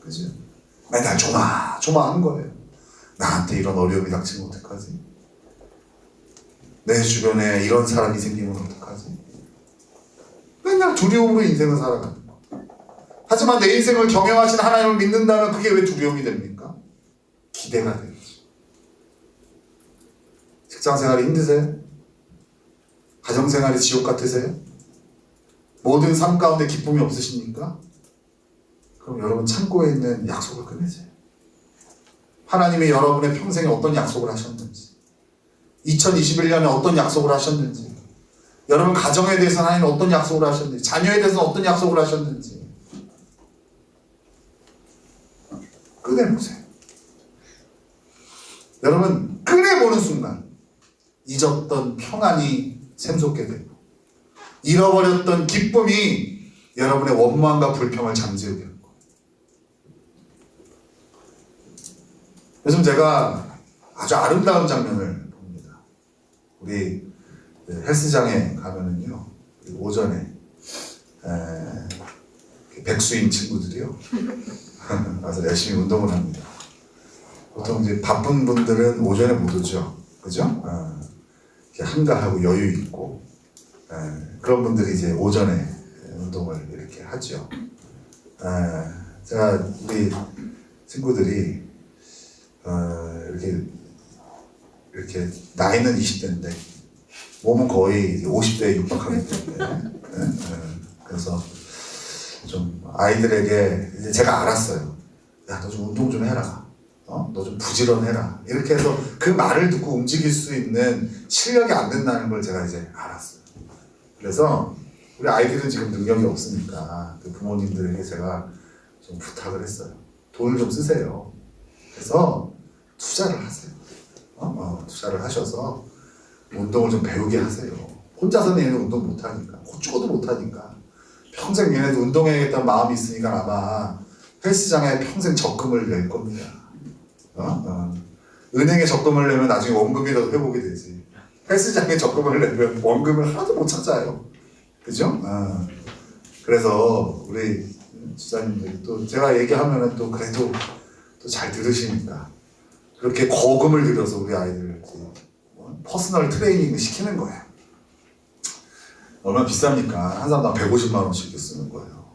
그죠? 맨날 조마조마한 거예요. 나한테 이런 어려움이 닥치면 어떡하지? 내 주변에 이런 사람이 생기면 어떡하지? 맨날 두려움으로 인생을 살아가는 거예요. 하지만 내 인생을 경영하신 하나님을 믿는다면 그게 왜 두려움이 됩니까? 기대가 되죠. 직장생활이 힘드세요? 가정생활이 지옥 같으세요? 모든 삶 가운데 기쁨이 없으십니까? 그럼 여러분 창고에 있는 약속을 꺼내세요. 하나님이 여러분의 평생에 어떤 약속을 하셨는지, 2021년에 어떤 약속을 하셨는지, 여러분 가정에 대해서 하나님은 어떤 약속을 하셨는지, 자녀에 대해서 어떤 약속을 하셨는지 꺼내보세요. 여러분 꺼내보는 순간 잊었던 평안이 샘솟게 되고, 잃어버렸던 기쁨이 여러분의 원망과 불평을 잠재우게 할 거예요. 요즘 제가 아주 아름다운 장면을 봅니다. 우리 헬스장에 가면은요, 오전에 백수인 친구들이요 와서 열심히 운동을 합니다. 보통 이제 바쁜 분들은 오전에 못 오죠, 그죠? 이렇게 한가하고 여유 있고 그런 분들이 이제 오전에 운동을 이렇게 하죠. 제가 우리 친구들이 이렇게 나이는 20대인데 몸은 거의 50대에 육박하기 때문에 그래서 좀 아이들에게 이제 제가 알았어요. 야, 너 좀 운동 좀 해라. 너 좀 부지런해라. 이렇게 해서 그 말을 듣고 움직일 수 있는 실력이 안 된다는 걸 제가 이제 알았어요. 그래서 우리 아이들은 지금 능력이 없으니까 그 부모님들에게 제가 좀 부탁을 했어요. 돈을 좀 쓰세요. 그래서 투자를 하세요. 투자를 하셔서 운동을 좀 배우게 하세요. 혼자서는 얘는 운동 못하니까, 죽어도 못하니까 평생 얘네도 운동해야겠다는 마음이 있으니까 아마 헬스장에 평생 적금을 낼 겁니다. 은행에 적금을 내면 나중에 원금이라도 회복이 되지, 헬스장에 적금을 내면 원금을 하나도 못 찾아요. 그죠? 그래서 우리 집사님들이 또 제가 얘기하면은 또 그래도 또 잘 들으시니까 그렇게 거금을 들여서 우리 아이들 퍼스널 트레이닝을 시키는 거예요. 얼마나 비쌉니까? 한 사람당 150만 원씩 쓰는 거예요.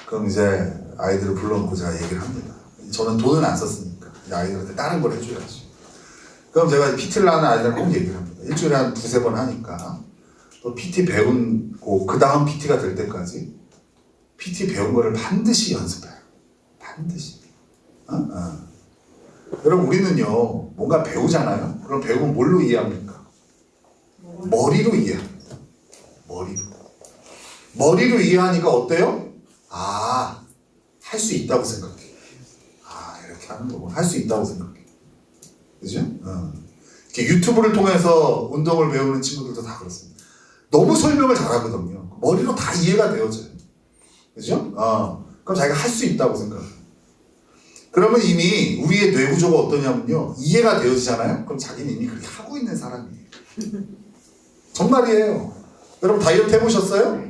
그럼 이제 아이들을 불러놓고 제가 얘기를 합니다. 저는 돈은 안 썼으니까 아이들한테 다른 걸 해줘야지. 그럼 제가 PT를 하는 아이들한테 꼭 얘기를 합니다. 일주일에 한 두세 번 하니까 또 PT 배우고 그 다음 PT가 될 때까지 PT 배운 거를 반드시 연습해요. 반드시. 여러분, 우리는요 뭔가 배우잖아요. 그럼 배우면 뭘로 이해합니까? 머리로 이해합니다. 머리로 이해하니까 어때요? 할 수 있다고 생각해. 이렇게 하는 거고 할 수 있다고 생각해. 그죠? 이렇게 유튜브를 통해서 운동을 배우는 친구들도 다 그렇습니다. 너무 설명을 잘하거든요. 머리로 다 이해가 되어져요. 그죠? 그럼 자기가 할 수 있다고 생각해요. 그러면 이미 우리의 뇌 구조가 어떠냐면요, 이해가 되어지잖아요. 그럼 자기는 이미 그렇게 하고 있는 사람이에요. 정말이에요. 여러분 다이어트 해보셨어요?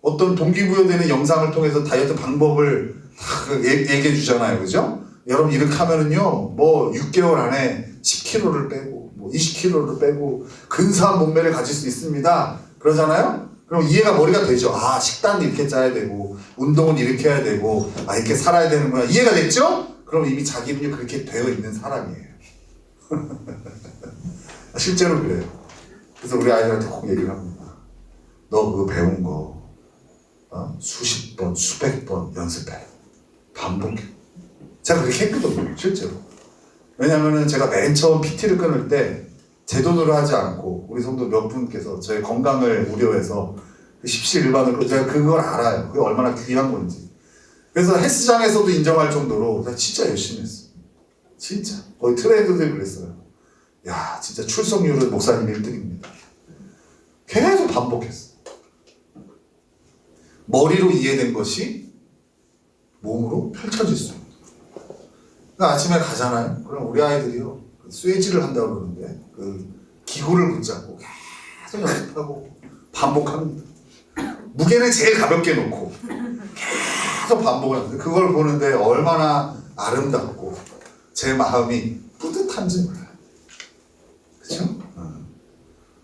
어떤 동기부여되는 영상을 통해서 다이어트 방법을 다 얘기해 주잖아요. 그죠? 여러분 이렇게 하면은요, 뭐 6개월 안에 10kg를 빼고 뭐 20kg를 빼고 근사한 몸매를 가질 수 있습니다. 그러잖아요? 그럼 이해가 머리가 되죠. 식단은 이렇게 짜야 되고 운동은 이렇게 해야 되고 이렇게 살아야 되는구나. 이해가 됐죠? 그럼 이미 자기는요 그렇게 되어 있는 사람이에요. 실제로 그래요. 그래서 우리 아이들한테 꼭 얘기를 합니다. 너 그거 배운 거 수십 번, 수백 번 연습해. 반복해. 제가 그렇게 했거든요, 실제로. 왜냐면은 제가 맨 처음 PT를 끊을 때 제 돈으로 하지 않고 우리 성도 몇 분께서 저의 건강을 우려해서 십시일반으로 제가 그걸 알아요. 그게 얼마나 귀한 건지. 그래서 헬스장에서도 인정할 정도로 제가 진짜 열심히 했어요. 진짜. 거의 트레이너들이 그랬어요. 야, 진짜 출석률은 목사님 1등입니다. 계속 반복했어요. 머리로 이해된 것이 몸으로 펼쳐질 수 있어요. 그러니까 아침에 가잖아요. 그럼 우리 아이들이요, 쇠질을 한다고 그러는데 그 기구를 붙잡고 계속 연습하고 반복합니다. 무게는 제일 가볍게 놓고 계속 반복을 하는데 그걸 보는데 얼마나 아름답고 제 마음이 뿌듯한지 몰라요. 그렇죠?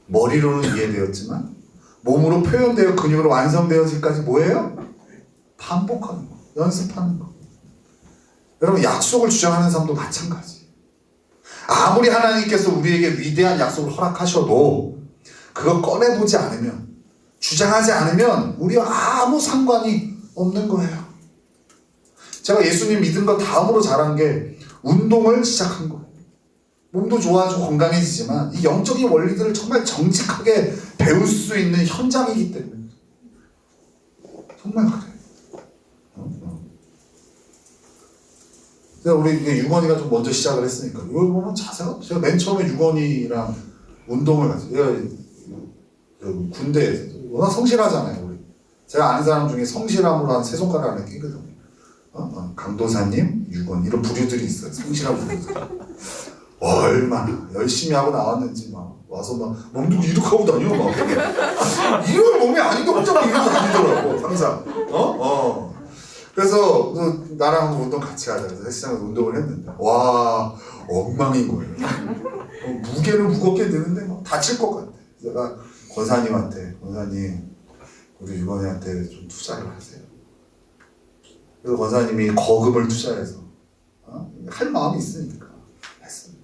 머리로는 이해되었지만 몸으로 표현되어 근육으로 완성되어지기까지 뭐예요? 반복하는 거, 연습하는 거. 여러분, 약속을 주장하는 사람도 마찬가지. 아무리 하나님께서 우리에게 위대한 약속을 허락하셔도 그거 꺼내보지 않으면, 주장하지 않으면 우리와 아무 상관이 없는 거예요. 제가 예수님 믿은 거 다음으로 잘한 게 운동을 시작한 거예요. 몸도 좋아지고 건강해지지만 이 영적인 원리들을 정말 정직하게 배울 수 있는 현장이기 때문에. 정말 그래요. 우리 유건이가 좀 먼저 시작을 했으니까 이거 보면 자세가, 제가 맨 처음에 유건이랑 운동을 같이, 얘가 군대에서 워낙 성실하잖아요. 우리 제가 아는 사람 중에 성실함으로 한 3손가락 안에 끼거든요. 강도사님, 유건 이런 부류들이 있어요. 성실한 부류들. 얼마나 열심히 하고 나왔는지 막 와서 막 몸도 이룩하고 다녀 막 이런 몸이 아닌데 혼자 막 이러고 다니더라고 항상. 그래서 나랑 한번 운동 같이 하자. 그래서 헬스장에서 운동을 했는데 와 엉망인 거예요. 무게는 무겁게 드는데 막 다칠 것 같아. 내가 권사님한테 권사님 우리 유건이한테 좀 투자를 하세요. 그래서 권사님이 거금을 투자해서 할 마음이 있으니까 했습니다.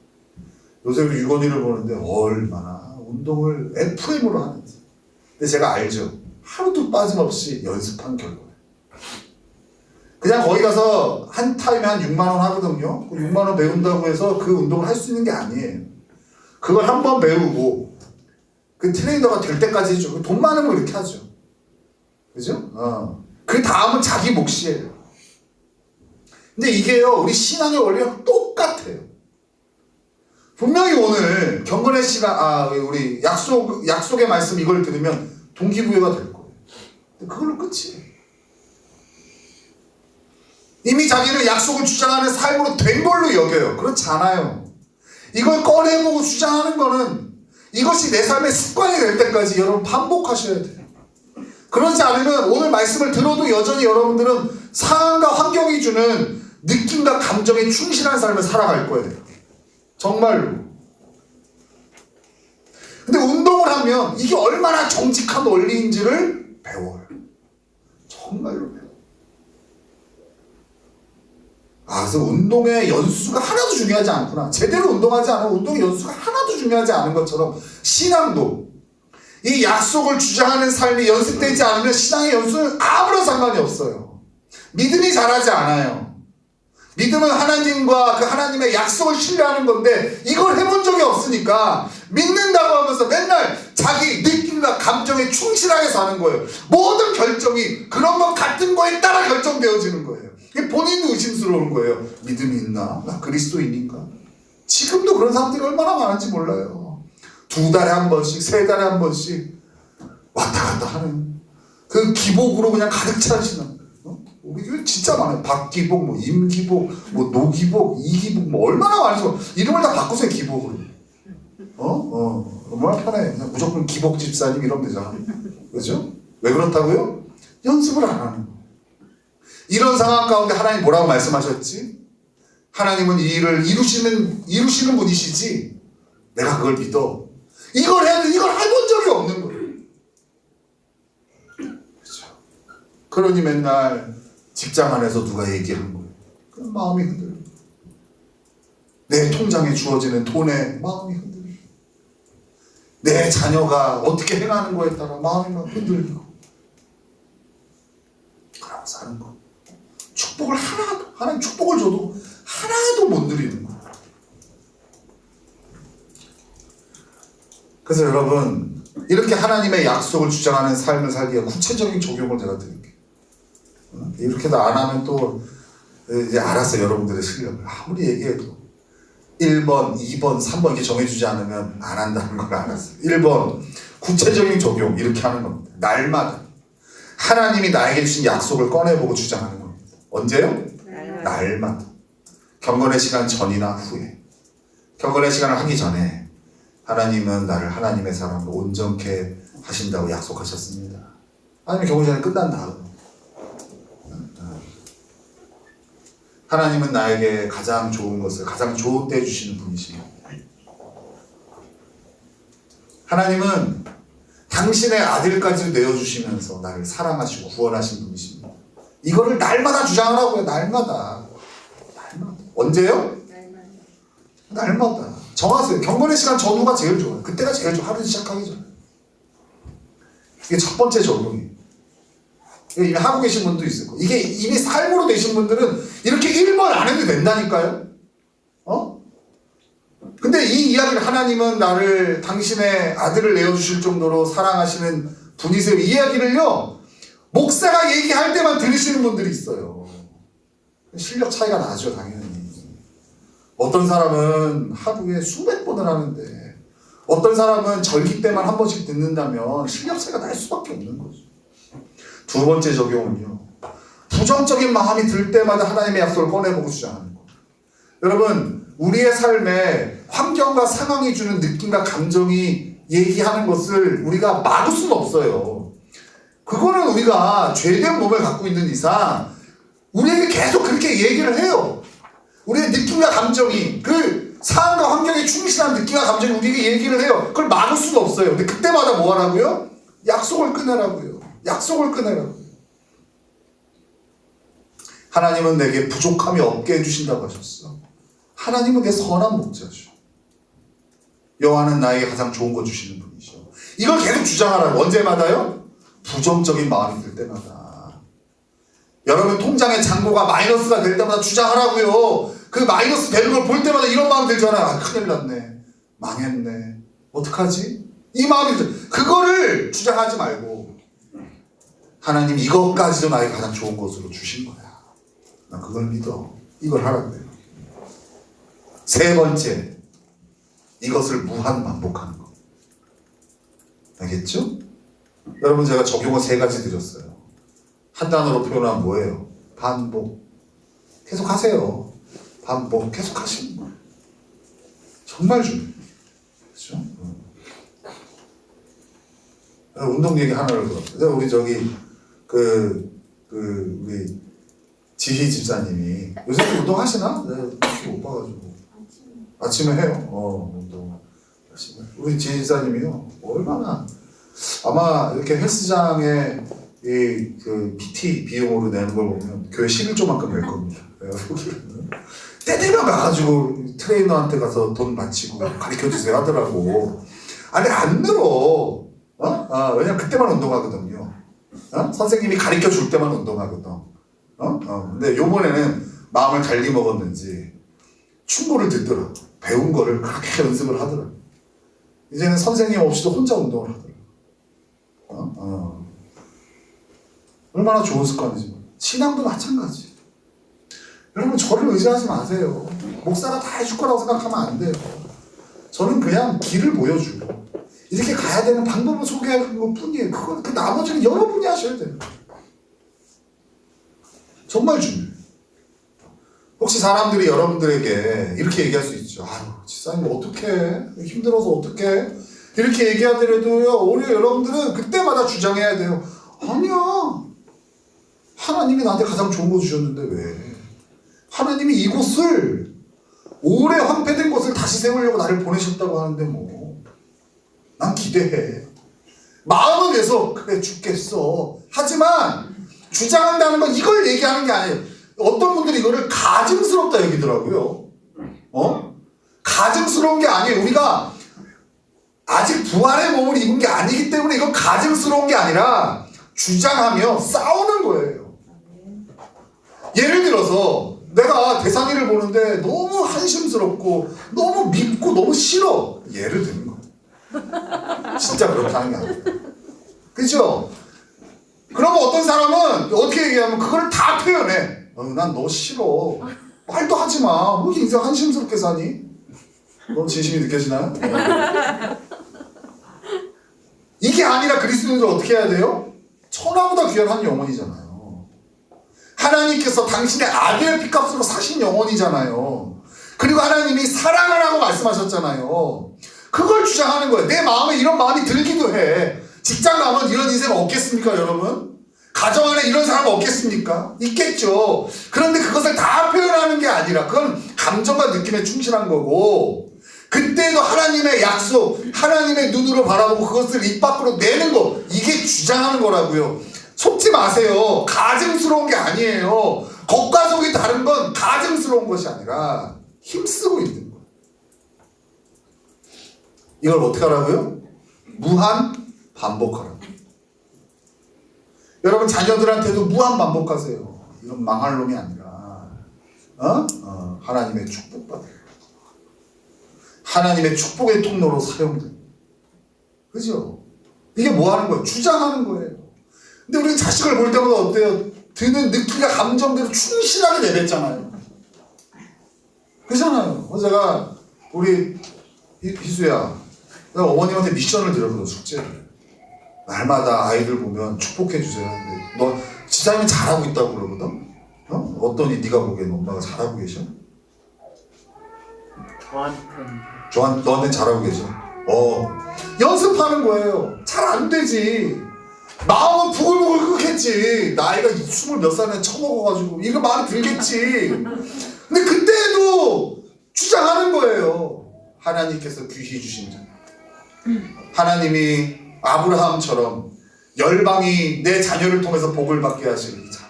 요새 우리 유건이를 보는데 얼마나 운동을 FM으로 하는지. 근데 제가 알죠. 하루도 빠짐없이 연습한 결과예요. 그냥 거기 가서 한 타임에 한 6만 원 하거든요. 6만 원 배운다고 해서 그 운동을 할 수 있는 게 아니에요. 그걸 한 번 배우고 그 트레이너가 될 때까지 해줘. 돈 많으면 그렇게 하죠. 그죠? 그 다음은 자기 몫이에요. 근데 이게요, 우리 신앙의 원리랑 똑같아요. 분명히 오늘 경건의 시간, 우리 약속의 말씀 이걸 들으면 동기부여가 될 거예요. 근데 그걸로 끝이에요. 이미 자기는 약속을 주장하는 삶으로 된 걸로 여겨요. 그렇지 않아요. 이걸 꺼내보고 주장하는 거는 이것이 내 삶의 습관이 될 때까지 여러분 반복하셔야 돼요. 그렇지 않으면 오늘 말씀을 들어도 여전히 여러분들은 상황과 환경이 주는 느낌과 감정에 충실한 삶을 살아갈 거예요. 정말로. 근데 운동을 하면 이게 얼마나 정직한 원리인지를 배워요. 정말로 배워요. 그래서 운동의 연수가 하나도 중요하지 않구나. 제대로 운동하지 않으면 운동의 연수가 하나도 중요하지 않은 것처럼 신앙도 이 약속을 주장하는 삶이 연습되지 않으면 신앙의 연수는 아무런 상관이 없어요. 믿음이 자라지 않아요. 믿음은 하나님과 그 하나님의 약속을 신뢰하는 건데 이걸 해본 적이 없으니까 믿는다고 하면서 맨날 자기 느낌과 감정에 충실하게 사는 거예요. 모든 결정이 그런 것 같은 거에 따라 결정되어지는 거예요. 본인도 의심스러운 거예요. 믿음이 있나? 나 그리스도인인가? 지금도 그런 사람들이 얼마나 많은지 몰라요. 2달에 한 번씩, 3달에 한 번씩 왔다 갔다 하는 그 기복으로 그냥 가득 차시는. 우리 교회 진짜 많아요. 박기복, 뭐 임기복, 뭐 노기복, 이기복, 뭐 얼마나 많아서 이름을 다 바꾸세요. 기복으로. 얼마나 편해. 그냥 무조건 기복 집사님 이러면 되잖아. 그죠? 왜 그렇다고요? 연습을 안 하는 거예요. 이런 상황 가운데 하나님 뭐라고 말씀하셨지? 하나님은 이 일을 이루시는 분이시지. 내가 그걸 믿어. 이걸 해본 적이 없는 거예요. 그렇죠? 그러니 맨날 직장 안에서 누가 얘기한 거예요. 그럼 마음이 흔들려. 내 통장에 주어지는 돈에 마음이 흔들려. 내 자녀가 어떻게 행하는 거에 따라 마음이 막 흔들리고. 그러고 사는 거. 축복을 하나님 축복을 줘도 하나도 못 누리는 거예요. 그래서 여러분 이렇게 하나님의 약속을 주장하는 삶을 살기 위해 구체적인 적용을 제가 드릴게요. 이렇게도 안 하면 또 이제 알았어요. 여러분들의 실력을 아무리 얘기해도 1번, 2번, 3번 이렇게 정해주지 않으면 안 한다는 걸 알았어요. 1번 구체적인 적용 이렇게 하는 겁니다. 날마다 하나님이 나에게 주신 약속을 꺼내보고 주장하는 겁니다. 언제요? 날마다. 경건의 시간 전이나 후에. 경건의 시간을 하기 전에 하나님은 나를 하나님의 사람으로 온전케 하신다고 약속하셨습니다. 하나님의 경건 시간이 끝난 다음 하나님은 나에게 가장 좋은 것을 가장 좋은 때 주시는 분이십니다. 하나님은 당신의 아들까지 내어주시면서 나를 사랑하시고 구원하신 분이십니다. 이거를 날마다 주장하라고요. 날마다. 언제요? 날마다. 정하세요. 경건의 시간 전후가 제일 좋아요. 그때가 제일 좋아요. 하루 시작하기 전에. 이게 첫 번째 적용이에요. 이미 하고 계신 분도 있을 거예요. 이게 이미 삶으로 되신 분들은 이렇게 1번 안 해도 된다니까요. 근데 이 이야기를 하나님은 나를 당신의 아들을 내어주실 정도로 사랑하시는 분이세요. 이 이야기를요. 목사가 얘기할 때만 들으시는 분들이 있어요. 실력 차이가 나죠. 당연히. 어떤 사람은 하루에 수백 번을 하는데 어떤 사람은 절기 때만 한 번씩 듣는다면 실력 차이가 날 수밖에 없는 거죠. 두 번째 적용은요. 부정적인 마음이 들 때마다 하나님의 약속을 꺼내보고 주장하는 거예요. 여러분, 우리의 삶에 환경과 상황이 주는 느낌과 감정이 얘기하는 것을 우리가 막을 수는 없어요. 그거는 우리가 죄된 몸을 갖고 있는 이상 우리에게 계속 그렇게 얘기를 해요. 우리의 느낌과 감정이 그 상황과 환경에 충실한 느낌과 감정이 우리에게 얘기를 해요. 그걸 막을 수는 없어요. 근데 그때마다 뭐 하라고요? 약속을 끊으라고요. 약속을 끊으라고요. 하나님은 내게 부족함이 없게 해주신다고 하셨어. 하나님은 내 선한 목자죠. 여호와는 나에게 가장 좋은 거 주시는 분이죠. 이걸 계속 주장하라고. 언제마다요? 부정적인 마음이 들 때마다. 여러분 통장에 잔고가 마이너스가 될 때마다 주장하라고요. 그 마이너스 되는 걸 볼 때마다 이런 마음 들잖아요. 아, 큰일 났네. 망했네. 어떡하지? 이 마음이 들. 그거를 주장하지 말고 하나님 이것까지도 나에게 가장 좋은 것으로 주신 거야. 나 그걸 믿어. 이걸 하라고요. 세 번째, 이것을 무한 반복하는 거. 알겠죠? 여러분 제가 적용을 세 가지 드렸어요. 한 단어로 표현하면 뭐예요? 반복. 계속 하세요. 반복. 계속 하시는 거예요. 정말 중요해요. 그렇죠? 운동 얘기 하나를 들었어요. 우리 저기 우리 지희 집사님이 요새 운동하시나? 내가 못 봐가지고. 아침에 해요. 운동 열심히. 우리 지희 집사님이요. 얼마나 아마 이렇게 헬스장에 그 PT 비용으로 내는 걸 보면 교회 11조만큼 낼 겁니다. 때 되면 가가지고 트레이너한테 가서 돈 바치고 가르쳐 주세요 하더라고. 아니 안 늘어. 왜냐면 그때만 운동하거든요. 선생님이 가르쳐 줄 때만 운동하거든. 근데 요번에는 마음을 달리 먹었는지 충고를 듣더라고. 배운 거를 그렇게 연습을 하더라고. 이제는 선생님 없이도 혼자 운동을 하더라고. 얼마나 좋은 습관이지. 신앙도 마찬가지. 여러분 저를 의지하지 마세요. 목사가 다 해줄 거라고 생각하면 안 돼요. 저는 그냥 길을 보여주고 이렇게 가야 되는 방법을 소개하는 것 뿐이에요. 그 나머지는 여러분이 하셔야 돼요. 정말 중요해요. 혹시 사람들이 여러분들에게 이렇게 얘기할 수 있죠. 아유, 집사님 어떡해? 힘들어서 어떡해? 이렇게 얘기하더라도요, 오히려 여러분들은 그때마다 주장해야 돼요. 아니야. 하나님이 나한테 가장 좋은 거 주셨는데 왜? 하나님이 이곳을 오래 황폐된 곳을 다시 세우려고 나를 보내셨다고 하는데 뭐. 난 기대해. 마음은 내서 그래 죽겠어. 하지만 주장한다는 건 이걸 얘기하는 게 아니에요. 어떤 분들이 이거를 가증스럽다 여기더라고요. 가증스러운 게 아니에요. 우리가 아직 부활의 몸을 입은 게 아니기 때문에 이건 가증스러운 게 아니라 주장하며 싸우는 거예요. 예를 들어서 내가 대상이를 보는데 너무 한심스럽고 너무 밉고 너무 싫어. 예를 드는 거예요. 진짜 그렇다는 게 아니에요. 그죠? 그러면 어떤 사람은 어떻게 얘기하면 그걸 다 표현해. 난 너 싫어. 말도 하지 마. 뭐 인생 한심스럽게 사니? 너무 진심이 느껴지나요? 이게 아니라 그리스도인들 어떻게 해야 돼요? 천하보다 귀한 한 영혼이잖아요. 하나님께서 당신의 아들의 피값으로 사신 영혼이잖아요. 그리고 하나님이 사랑하라고 말씀하셨잖아요. 그걸 주장하는 거예요. 내 마음에 이런 마음이 들기도 해. 직장 가면 이런 인생 없겠습니까, 여러분? 가정 안에 이런 사람 없겠습니까? 있겠죠. 그런데 그것을 다 표현하는 게 아니라 그건 감정과 느낌에 충실한 거고, 그때도 하나님의 약속, 하나님의 눈으로 바라보고 그것을 입 밖으로 내는 거, 이게 주장하는 거라고요. 속지 마세요. 가증스러운 게 아니에요. 겉과 속이 다른 건 가증스러운 것이 아니라 힘쓰고 있는 거예요. 이걸 어떻게 하라고요? 무한 반복하라고. 여러분 자녀들한테도 무한 반복하세요. 이건 망할 놈이 아니라 하나님의 축복받아요. 하나님의 축복의 통로로 사용돼요. 그죠? 이게 뭐 하는 거예요? 주장하는 거예요. 근데 우리는 자식을 볼 때마다 어때요? 드는 느낌과 감정대로 충실하게 내뱉잖아요. 그렇잖아요. 제가 우리 희수야, 내가 어머님한테 미션을 드렸거든, 숙제를. 날마다 아이들 보면 축복해 주세요. 근데 너 집사님이 잘하고 있다고 그러거든? 어떠니 네가 보기엔 엄마가 잘하고 계셔? 너한테 잘하고 계셔? 연습하는 거예요. 잘 안 되지. 마음은 부글부글 끓겠지. 나이가 20 몇 살에 처먹어가지고 이거 마음이 들겠지. 근데 그때도 주장하는 거예요. 하나님께서 귀히 주신 자. 하나님이 아브라함처럼 열방이 내 자녀를 통해서 복을 받게 하시는 자.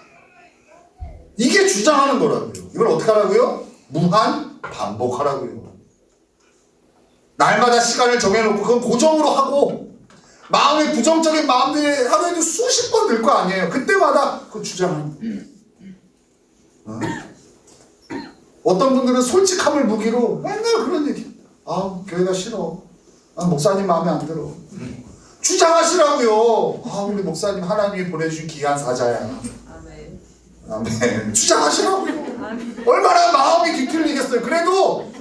이게 주장하는 거라고요. 이걸 어떻게 하라고요? 무한 반복하라고요. 날마다 시간을 정해놓고 그건 고정으로 하고 마음의 부정적인 마음들이 하루에도 수십 번 들 거 아니에요. 그때마다 그 주장하는 거예요. 어떤 분들은 솔직함을 무기로 맨날 그런 얘기. 교회가 싫어. 목사님 마음에 안 들어. 주장하시라고요. 우리 목사님 하나님이 보내주신 귀한 사자야. 아멘. 주장하시라고요. 얼마나 마음이 뒤틀리겠어요. 그래도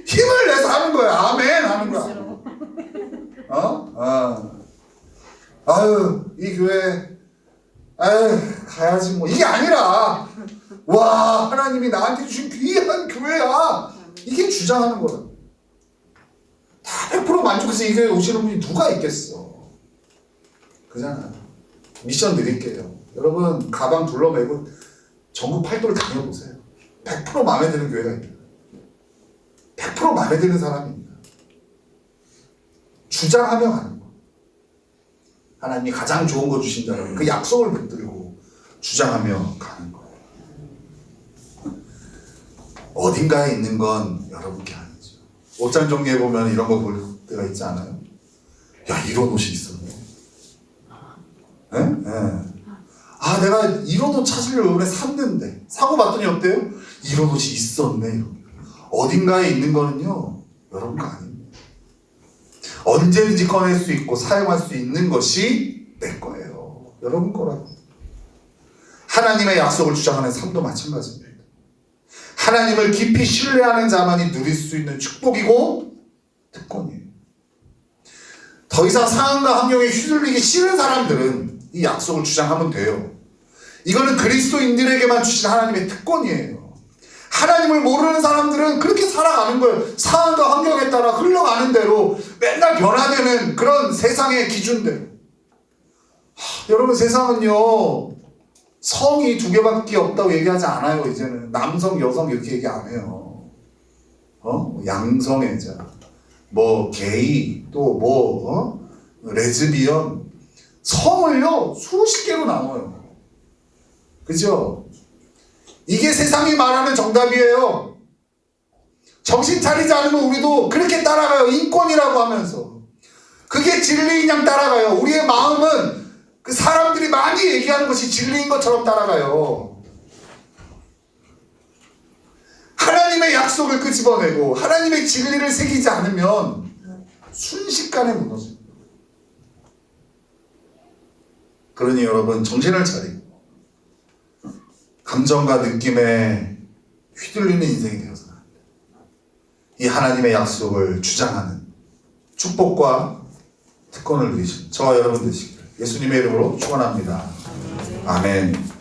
힘을 내서 하는 거예요. 아멘 하는 거야. 이 교회 가야지 뭐 이게 아니라 와 하나님이 나한테 주신 귀한 교회야. 이게 주장하는 거라. 다 100% 만족해서 이 교회에 오시는 분이 누가 있겠어. 그잖아요. 미션 드릴게요. 여러분 가방 둘러매고 전국 팔도를 다녀보세요. 100% 마음에 드는 교회가 있다. 100% 마음에 드는 사람입니다. 주장하며 가는 거. 하나님이 가장 좋은 거 주신다는 그 약속을 붙들고 주장하며 가는 거예요. 어딘가에 있는 건 여러분께 아니죠. 옷장 정리해보면 이런 거 볼 때가 있지 않아요? 야, 이런 옷이 있었네. 내가 이런 옷 찾으려고 이번에 샀는데 사고 봤더니 어때요? 이런 옷이 있었네. 이런. 어딘가에 있는 거는요 여러분 거 아닙니다. 언제든지 꺼낼 수 있고 사용할 수 있는 것이 내 거예요. 여러분 거라고. 하나님의 약속을 주장하는 삶도 마찬가지입니다. 하나님을 깊이 신뢰하는 자만이 누릴 수 있는 축복이고 특권이에요. 더 이상 상황과 환경에 휘둘리기 싫은 사람들은 이 약속을 주장하면 돼요. 이거는 그리스도인들에게만 주신 하나님의 특권이에요. 하나님을 모르는 사람들은 그렇게 살아가는 거예요. 상황과 환경에 따라 흘러가는 대로 맨날 변화되는 그런 세상의 기준대로. 여러분 세상은요 성이 2개밖에 없다고 얘기하지 않아요. 이제는 남성 여성 이렇게 얘기 안 해요. 양성애자 게이 또 레즈비언 성을요 수십 개로 나눠요. 그죠? 이게 세상이 말하는 정답이에요. 정신 차리지 않으면 우리도 그렇게 따라가요. 인권이라고 하면서. 그게 진리인 양 따라가요. 우리의 마음은 그 사람들이 많이 얘기하는 것이 진리인 것처럼 따라가요. 하나님의 약속을 끄집어내고 하나님의 진리를 새기지 않으면 순식간에 무너집니다. 그러니 여러분 정신을 차리고 감정과 느낌에 휘둘리는 인생이 되어서는 안 돼요. 이 하나님의 약속을 주장하는 축복과 특권을 누리신 저와 여러분 되시기를 예수님의 이름으로 축원합니다. 아멘.